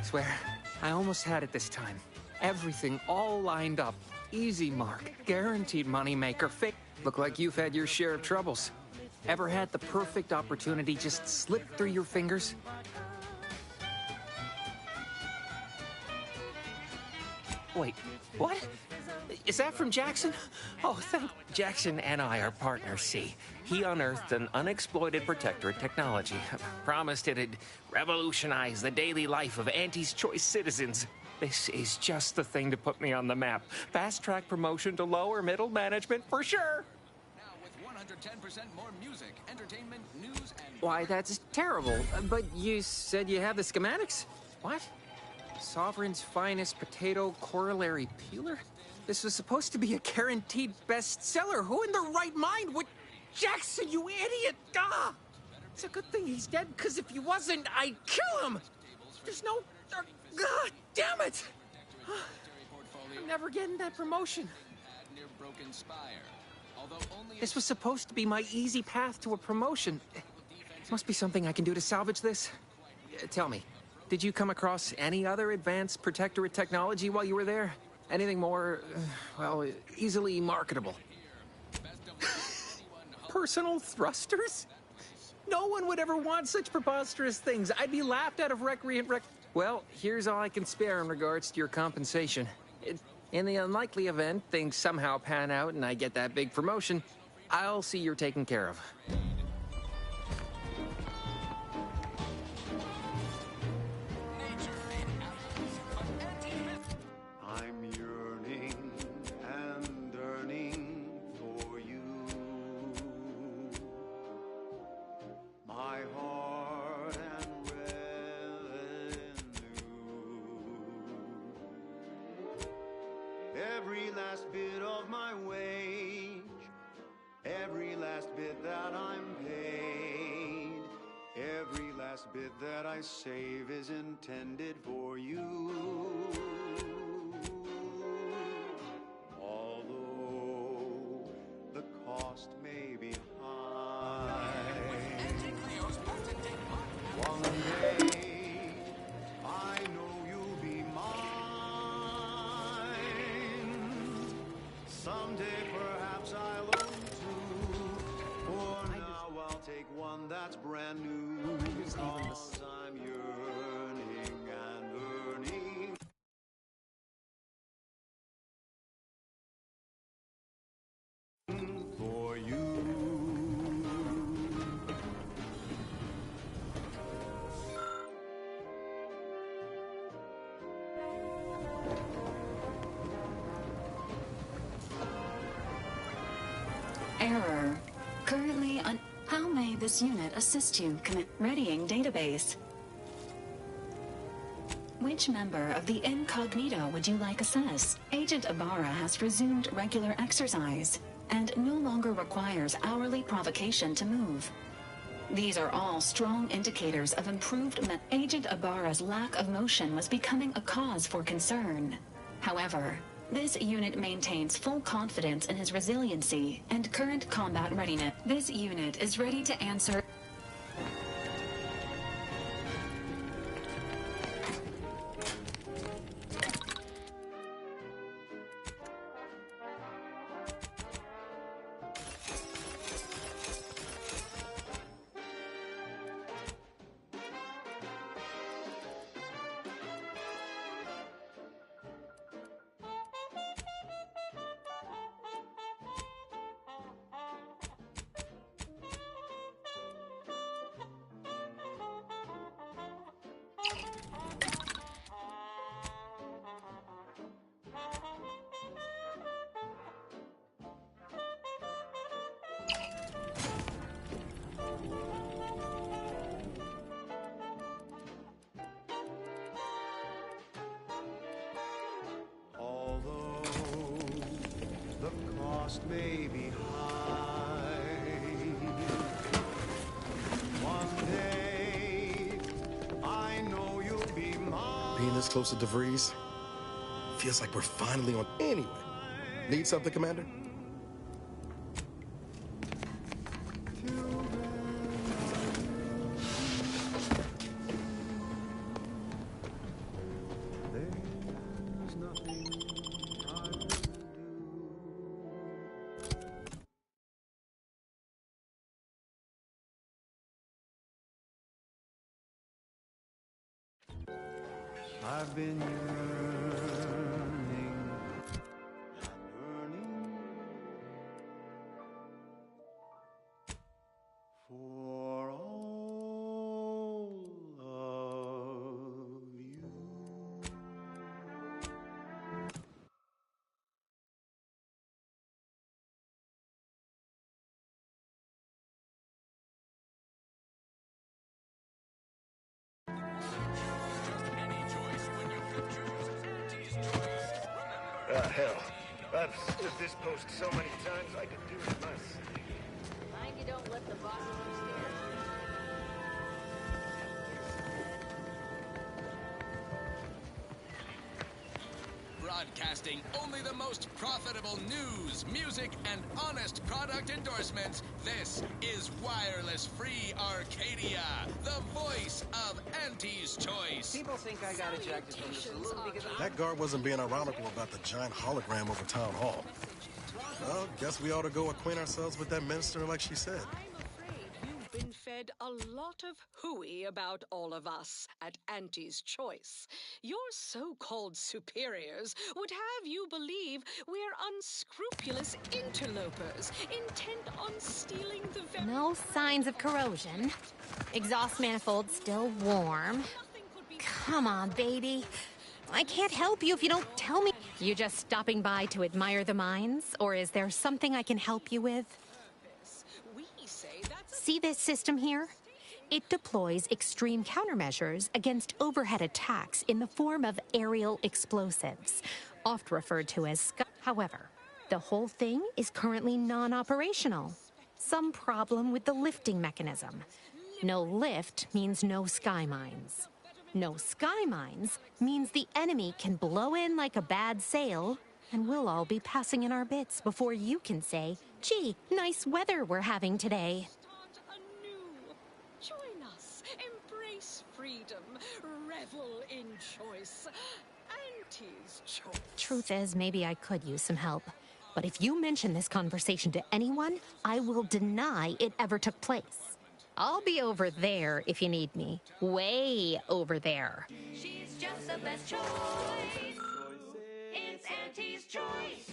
S18: Swear, I almost had it this time. Everything all lined up. Easy mark, guaranteed moneymaker, fake. Look like you've had your share of troubles. Ever had the perfect opportunity just slip through your fingers?
S14: Wait, what? Is that from Jackson? Oh, thank... Jackson and I are partners, see. He unearthed an unexploited protectorate technology. Promised it'd revolutionize the daily life of Auntie's Choice citizens. This is just the thing to put me on the map. Fast-track promotion to lower middle management for sure.
S3: Now with 110% more music, entertainment, news, and...
S14: Why, that's terrible. But you said you have the schematics? What? Sovereign's finest potato corollary peeler? This was supposed to be a guaranteed bestseller. Who in their right mind would... Jackson, you idiot! Ah! It's a good thing he's dead, because if he wasn't, I'd kill him! There's no... God damn it! I'm never getting that promotion. This was supposed to be my easy path to a promotion. Must be something I can do to salvage this. Tell me, did you come across any other advanced protectorate technology while you were there? Anything more, well, easily marketable? Personal thrusters? No one would ever want such preposterous things. I'd be laughed out of recreant rec... Well, here's all I can spare in regards to your compensation. In the unlikely event things somehow pan out and I get that big promotion, I'll see you're taken care of.
S16: I'm yearning and yearning for you. My heart and revenue. Every last bit of my wage, every last bit that I'm paid, every last bit that I save is intended for you. Although the cost may be high, one day I know you'll be mine. Someday perhaps I'll own two. For now I'll take one that's brand new. 'Cause I'm yearning and yearning. For you.
S6: Error. Currently un... How may this unit assist you? Readying database. Which member of the Incognito would you like assessed? Agent Ibarra has resumed regular exercise and no longer requires hourly provocation to move. These are all strong indicators of improved Agent Ibarra's lack of motion was becoming a cause for concern. However, this unit maintains full confidence in his resiliency and current combat readiness. This unit is ready to answer. May be high. One day, I know you'll be mine.
S5: Being this close to DeVries feels like we're finally on. Anyway, need something, Commander?
S16: There's nothing I would do. I've been yearning
S7: Hell. I've used this post so many times I could do it myself.
S8: Mind you don't let the boss upstairs.
S3: Broadcasting only the most profitable news, music, and honest product endorsements. This is Wireless Free Arcadia, the voice of Auntie's Choice.
S14: People think I got ejected from the saloon because
S5: That guard wasn't being ironical about the giant hologram over town hall. Well, guess we ought to go acquaint ourselves with that minister like she said.
S13: You've been fed a lot of hooey about all of us at Auntie's Choice. Your so-called superiors would have you believe we're unscrupulous interlopers intent on stealing the very...
S2: No signs of corrosion. Exhaust manifold still warm. Come on, baby. I can't help you if you don't tell me. You just stopping by to admire the mines? Or is there something I can help you with? See this system here? It deploys extreme countermeasures against overhead attacks in the form of aerial explosives, oft referred to as sky. However, the whole thing is currently non-operational. Some problem with the lifting mechanism. No lift means no sky mines. No sky mines means the enemy can blow in like a bad sail, and we'll all be passing in our bits before you can say, gee, nice weather we're having today.
S13: Join us, embrace freedom, revel in choice. Auntie's Choice.
S2: Truth is, maybe I could use some help. But if you mention this conversation to anyone, I will deny it ever took place. I'll be over there if you need me. Way over there.
S1: She's just the best choice. It's Auntie's Choice.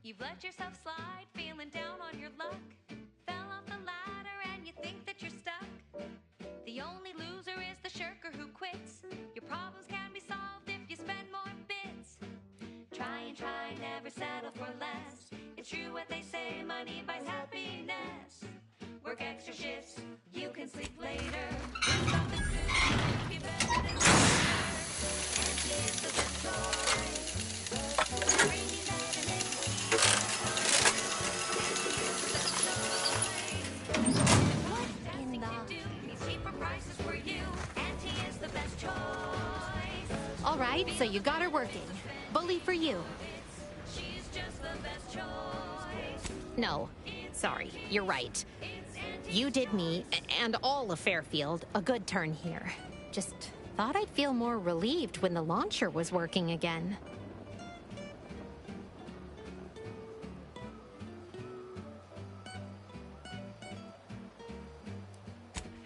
S1: You've let yourself slide, feeling down on your luck. Fell off the ladder and you think that you're stuck. The only loser is the shirker who quits. Your problems can be solved if you spend more bits. Try and try, never settle for less. It's true what they say, money buys happiness. Work extra shifts, you can sleep later. Something to make you better than Auntie is the best choice. Bringing that in.
S2: All right, so you got her working. Bully for you.
S1: She's just the best choice.
S2: No, sorry, you're right. You did me, and all of Fairfield, a good turn here. Just thought I'd feel more relieved when the launcher was working again.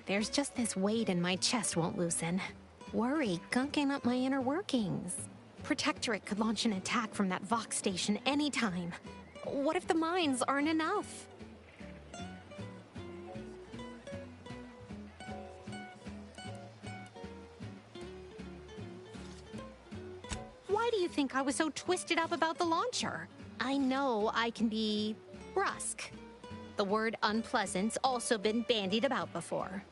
S2: There's just this weight in my chest won't loosen. Worry gunking up my inner workings. Protectorate could launch an attack from that Vox station anytime. What if the mines aren't enough? Why do you think I was so twisted up about the launcher? I know I can be brusque. The word unpleasant's also been bandied about before.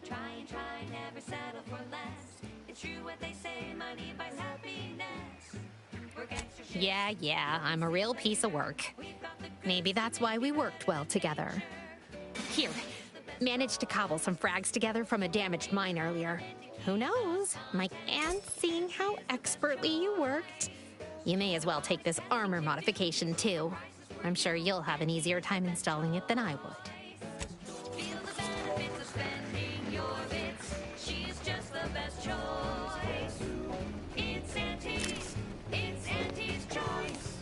S1: Try and try, never settle for less. It's true what they say, money buys happiness. Work extra shifts.
S2: Yeah, I'm a real piece of work. Maybe that's why we worked well together. Here, managed to cobble some frags together from a damaged mine earlier. Who knows? My aunt seeing how expertly you worked. You may as well take this armor modification too. I'm sure you'll have an easier time installing it than I would.
S1: Feel the benefits of spending your bits. She's just the best choice. It's Auntie's Choice.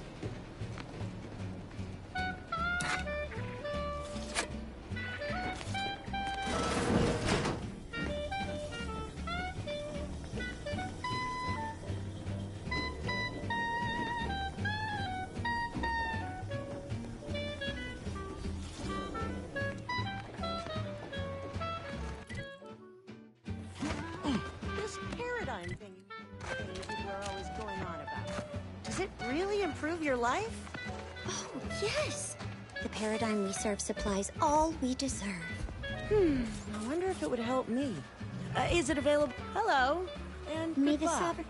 S10: This paradigm thing people are always going on about. Does it really improve your life?
S23: Oh, yes. The paradigm we serve supplies all we deserve.
S10: I wonder if it would help me.
S20: Is it available? Hello. And
S23: May the
S20: goodbye.
S23: sovereign...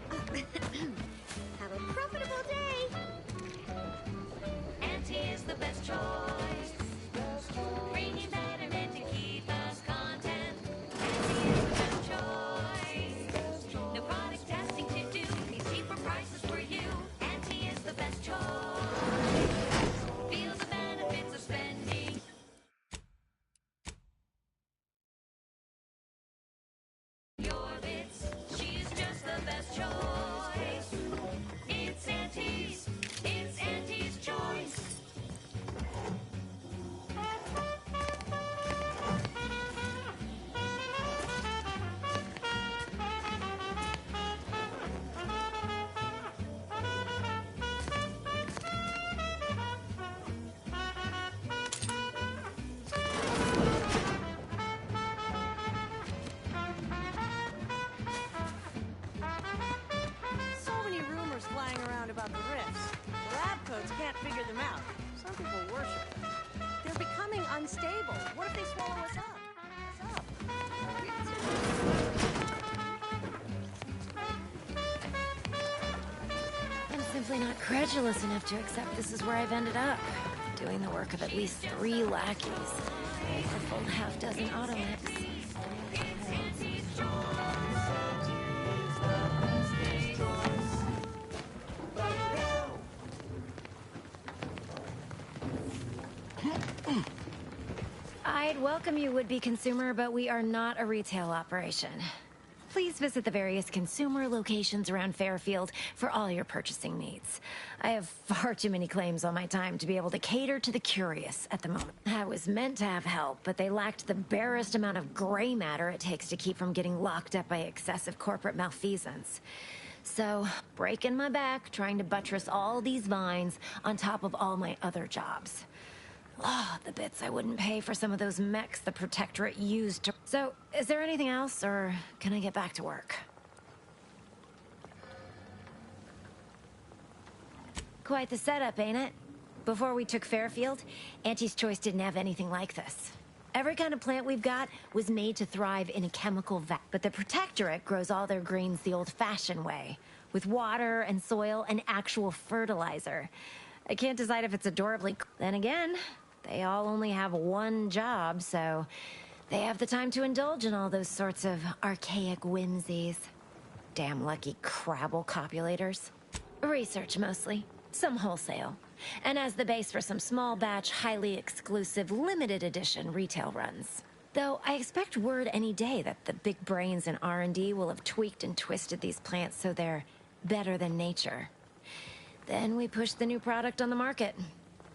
S23: Have a profitable day!
S1: Auntie is the best choice. Bringing betterment to keep us content. Auntie is the best choice. No product testing to do. These cheaper prices for you. Auntie is the best choice. Feel the benefits of spending. Your bits. She's just the best choice. It's Auntie's. It's Auntie's choice.
S10: So many rumors flying around about the rifts. The lab coats can't figure them out. Some people worship them. They're becoming unstable. What if they swallow us up?
S11: I'm simply not credulous enough to accept this is where I've ended up. Doing the work of at least 3 lackeys. A full half-dozen automechs. I'd welcome you, would-be consumer, but we are not a retail operation. Please visit the various consumer locations around Fairfield for all your purchasing needs. I have far too many claims on my time to be able to cater to the curious at the moment. I was meant to have help, but they lacked the barest amount of gray matter it takes to keep from getting locked up by excessive corporate malfeasance. So, breaking my back, trying to buttress all these vines on top of all my other jobs. Oh, the bits I wouldn't pay for some of those mechs the Protectorate used to... So, is there anything else, or can I get back to work? Quite the setup, ain't it? Before we took Fairfield, Auntie's Choice didn't have anything like this. Every kind of plant we've got was made to thrive in a chemical vat. But the Protectorate grows all their greens the old-fashioned way, with water and soil and actual fertilizer. I can't decide if it's adorably... Then again, they all only have one job, so they have the time to indulge in all those sorts of archaic whimsies. Damn lucky Crabble copulators. Research mostly, some wholesale, and as the base for some small batch, highly exclusive, limited edition retail runs. Though I expect word any day that the big brains in R&D will have tweaked and twisted these plants so they're better than nature. Then we push the new product on the market.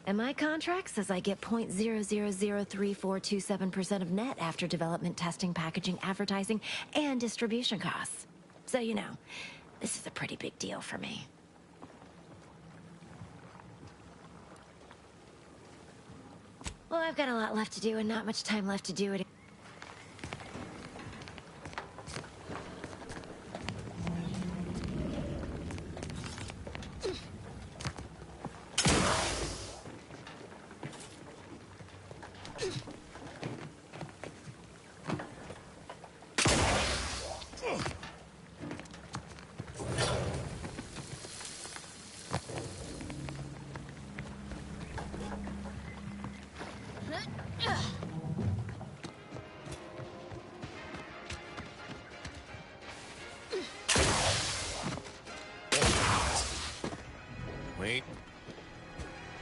S11: And my contract says I get 0.003427% of net after development, testing, packaging, advertising, and distribution costs. So you know, this is a pretty big deal for me. Well, I've got a lot left to do and not much time left to do it.
S12: Wait.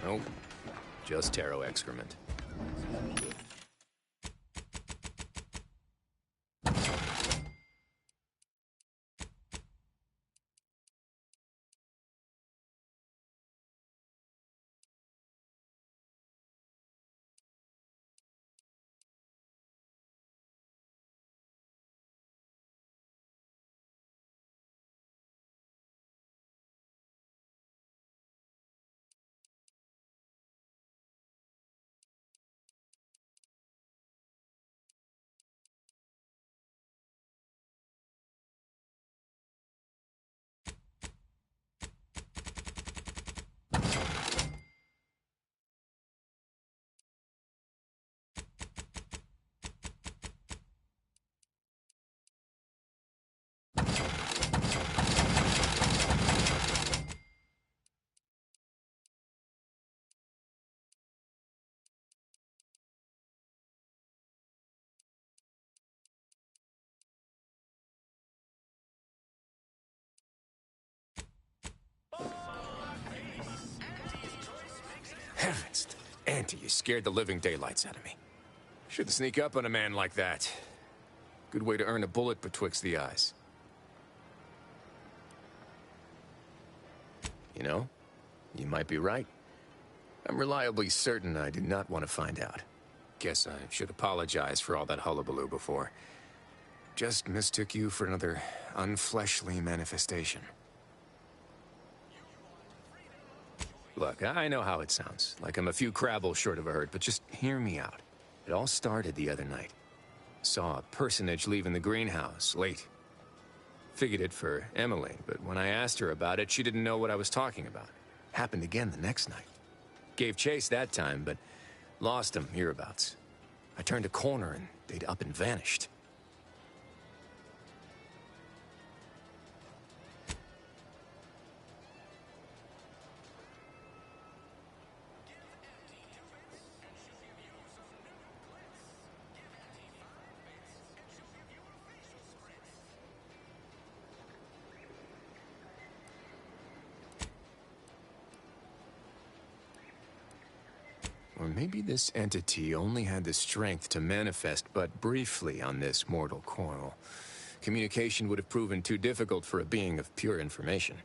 S12: Nope. Just taro excrement. Heavens, Auntie, you scared the living daylights out of me. Shouldn't sneak up on a man like that. Good way to earn a bullet betwixt the eyes. You know, you might be right. I'm reliably certain I did not want to find out. Guess I should apologize for all that hullabaloo before. Just mistook you for another unfleshly manifestation. Look, I know how it sounds, like I'm a few crabbles short of a hurt, but just hear me out. It all started the other night. Saw a personage leaving the greenhouse, late. Figured it for Emmeline, but when I asked her about it, she didn't know what I was talking about. Happened again the next night. Gave chase that time, but lost him hereabouts. I turned a corner and they'd up and vanished. Or maybe this entity only had the strength to manifest but briefly on this mortal coil. Communication would have proven too difficult for a being of pure information.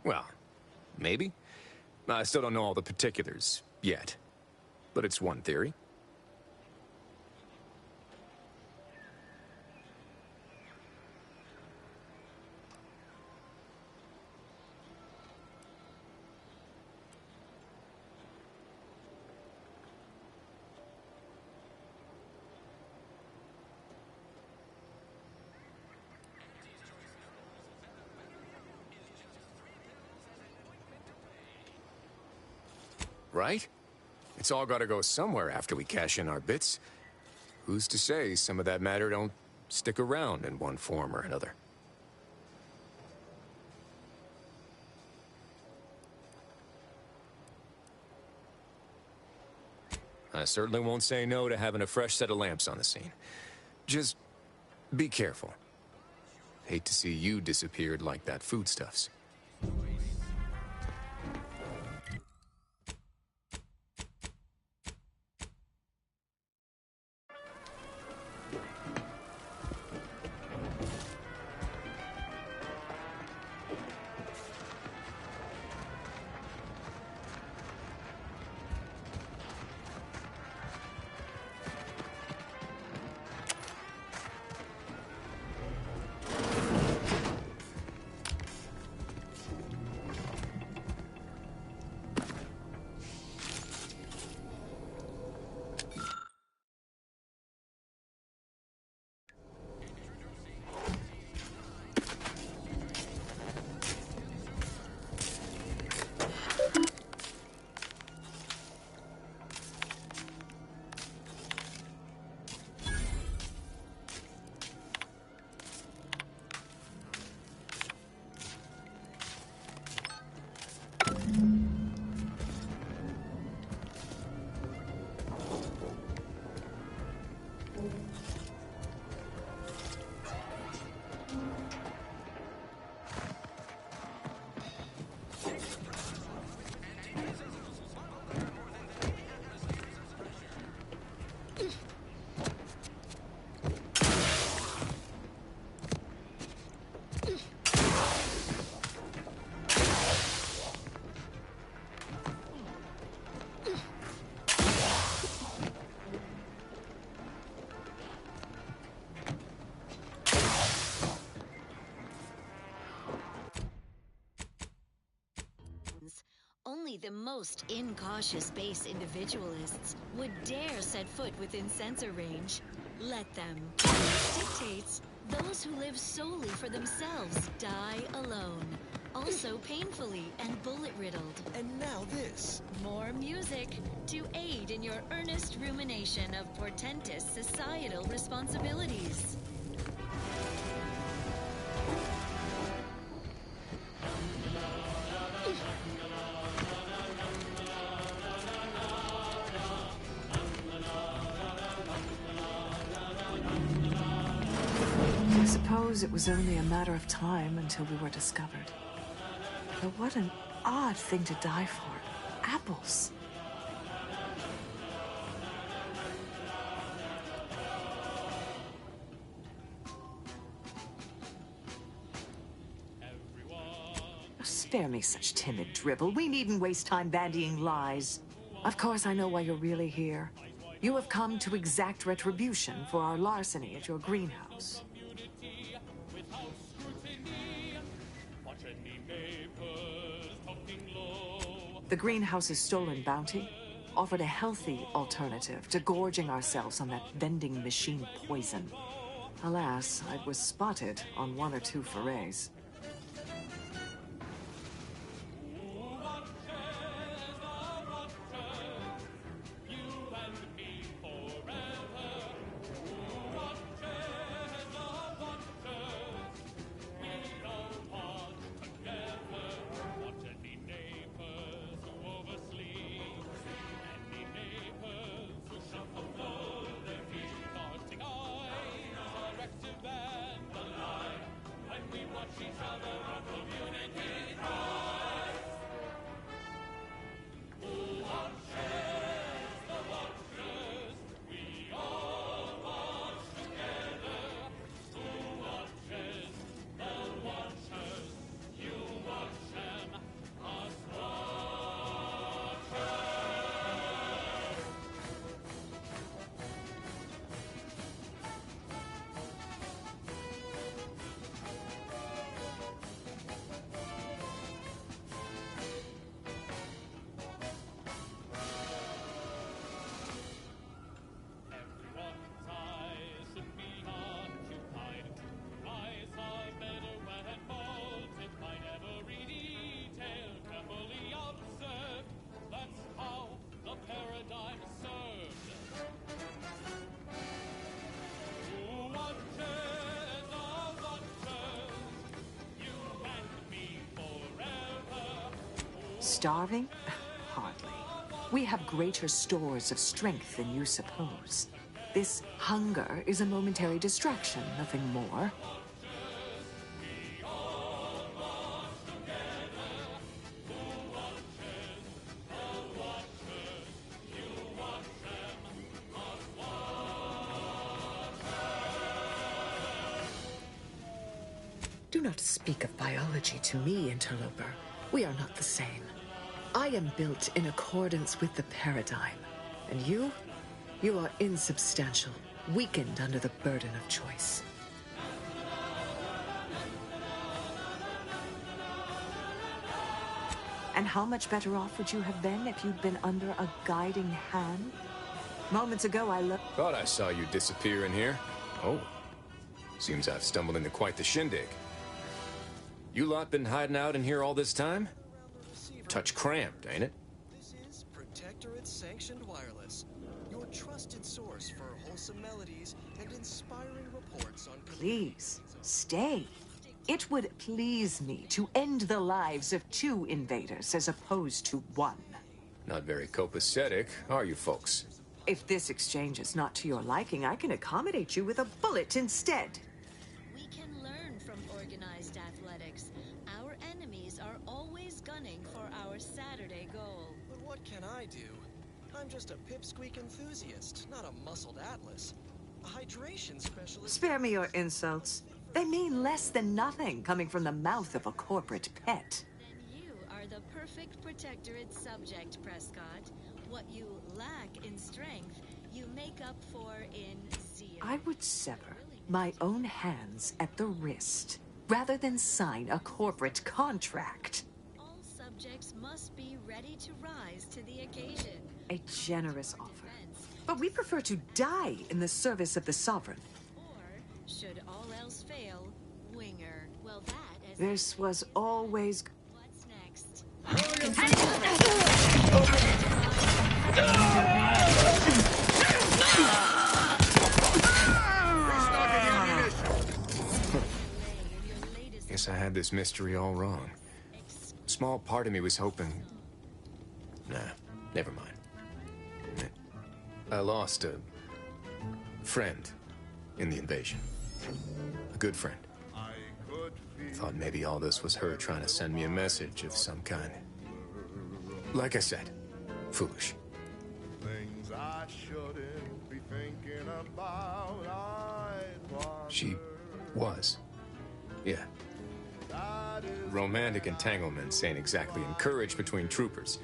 S12: Well, maybe. I still don't know all the particulars yet. But it's one theory. Right? It's all gotta go somewhere after we cash in our bits. Who's to say some of that matter don't stick around in one form or another? I certainly won't say no to having a fresh set of lamps on the scene. Just be careful. Hate to see you disappeared like that foodstuffs.
S21: Only the most incautious base individualists would dare set foot within sensor range. Let them. Dictates those who live solely for themselves die alone. Also painfully and bullet-riddled.
S4: And now this.
S21: More music to aid in your earnest rumination of portentous societal responsibilities.
S4: suppose it was only a matter of time until we were discovered. But what an odd thing to die for. Apples. Spare me such timid drivel. We needn't waste time bandying lies. Of course, I know why you're really here. You have come to exact retribution for our larceny at your greenhouse. The greenhouse's stolen bounty offered a healthy alternative to gorging ourselves on that vending machine poison. Alas, I was spotted on 1 or 2 forays. Starving? Hardly. We have greater stores of strength than you suppose. This hunger is a momentary distraction, nothing more. Do not speak of biology to me, interloper. We are not the same. I am built in accordance with the paradigm. And you are insubstantial, weakened under the burden of choice. And how much better off would you have been if you'd been under a guiding hand? Moments ago,
S12: Thought I saw you disappear in here. Oh. Seems I've stumbled into quite the shindig. You lot been hiding out in here all this time? Touch cramped, ain't it?
S15: This is Protectorate-sanctioned wireless, your trusted source for wholesome melodies and inspiring reports on...
S4: Please, stay. It would please me to end the lives of 2 invaders as opposed to 1.
S12: Not very copacetic, are you folks?
S4: If this exchange is not to your liking, I can accommodate you with a bullet instead.
S21: We can learn from organized athletics. Our enemies are always gunning for our Saturday goal.
S15: But what can I do? I'm just a pipsqueak enthusiast, not a muscled atlas. A hydration specialist...
S4: Spare me your insults. They mean less than nothing coming from the mouth of a corporate pet.
S21: Then you are the perfect Protectorate subject, Prescott. What you lack in strength, you make up for in zeal.
S4: I would sever my own hands at the wrist, rather than sign a corporate contract.
S21: All subjects must be ready to rise to the occasion.
S4: A generous offer. But we prefer to die in the service of the Sovereign.
S21: Or, should all else fail, winger. Well, that is...
S4: This was always...
S21: What's next?
S12: Guess I had this mystery all wrong. Small part of me was hoping... Nah, never mind. I lost a friend in the invasion. A good friend. thought maybe all this was her trying to send me a message of some kind. Like I said, foolish.
S16: Things I shouldn't be thinking about.
S12: She was. Yeah. Romantic entanglements ain't exactly encouraged between troopers,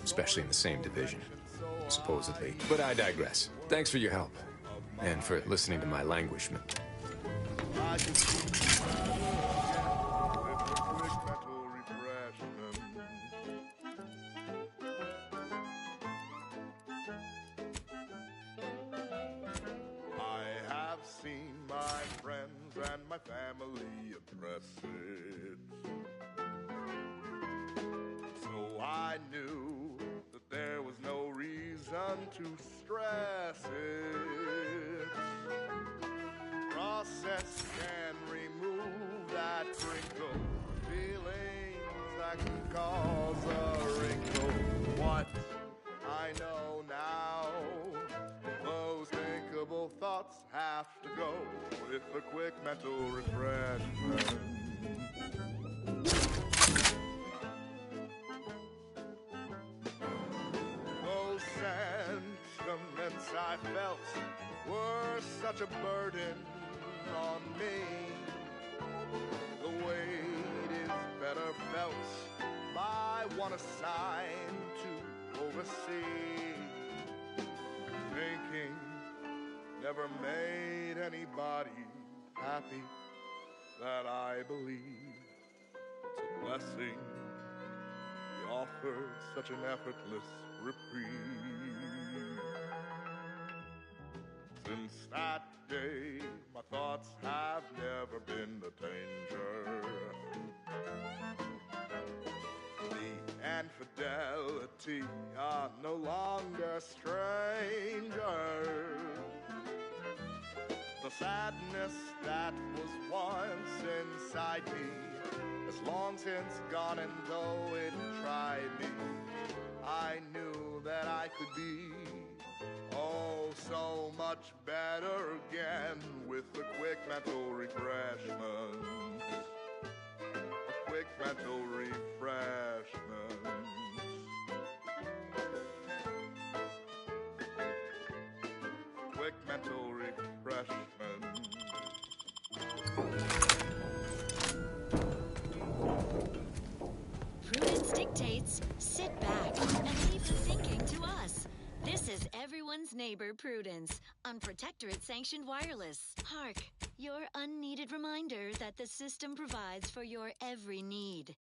S12: especially in the same division, supposedly. But I digress. Thanks for your help, and for listening to my languishment.
S16: My family addresses. So I knew that there was no reason to stress it. Process can remove that wrinkle, feelings that can cause a wrinkle. What I know now, those thinkable thoughts have to go with a quick mental refreshment. Those sentiments I felt were such a burden on me. The weight is better felt by one assigned to oversee. Thinking never made anybody happy, that I believe it's a blessing. He offers such an effortless reprieve. Since that day, my thoughts have never been the danger. The infidelity are no longer strangers. The sadness that was once inside me has long since gone, and though it tried me, I knew that I could be oh so much better again with a quick mental refreshment. A quick mental refreshment. Quick mental refreshment.
S21: Prudence dictates, sit back and leave the thinking to us. This is everyone's neighbor Prudence on Protectorate Sanctioned Wireless. Hark, your unneeded reminder that the system provides for your every need.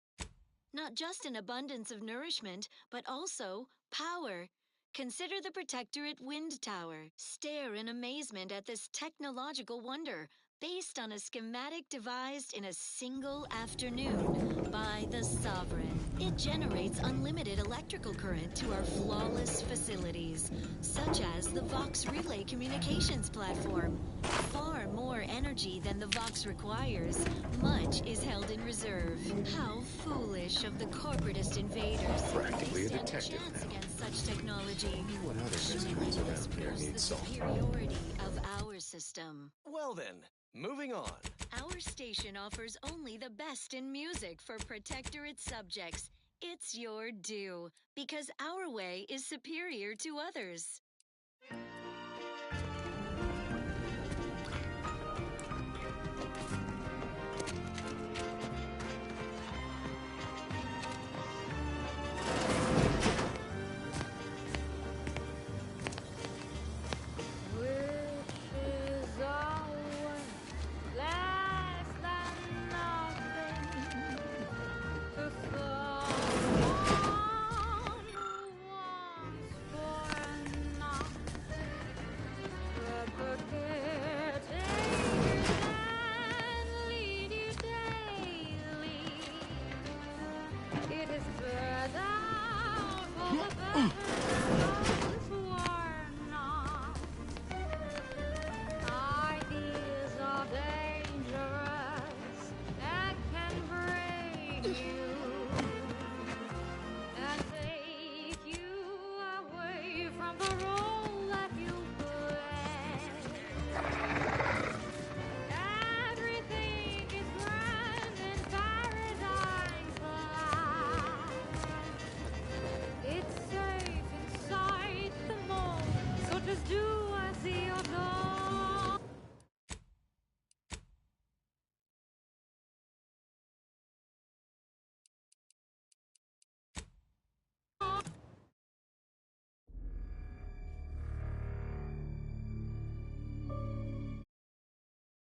S21: Not just an abundance of nourishment, but also power. Consider the Protectorate Wind Tower. Stare in amazement at this technological wonder, based on a schematic devised in a single afternoon by the Sovereign. It generates unlimited electrical current to our flawless facilities, such as the Vox Relay Communications Platform. Far more energy than the Vox requires, much is held in reserve. How foolish of the corporatist invaders.
S12: Practically a
S21: They stand
S12: detective
S21: chance
S12: now.
S21: against such technology.
S12: What other mysteries around here need
S21: The
S12: solved?
S21: superiority of our system.
S15: Well then, moving on.
S21: Our station offers only the best in music for Protectorate subjects. It's your due, because our way is superior to others.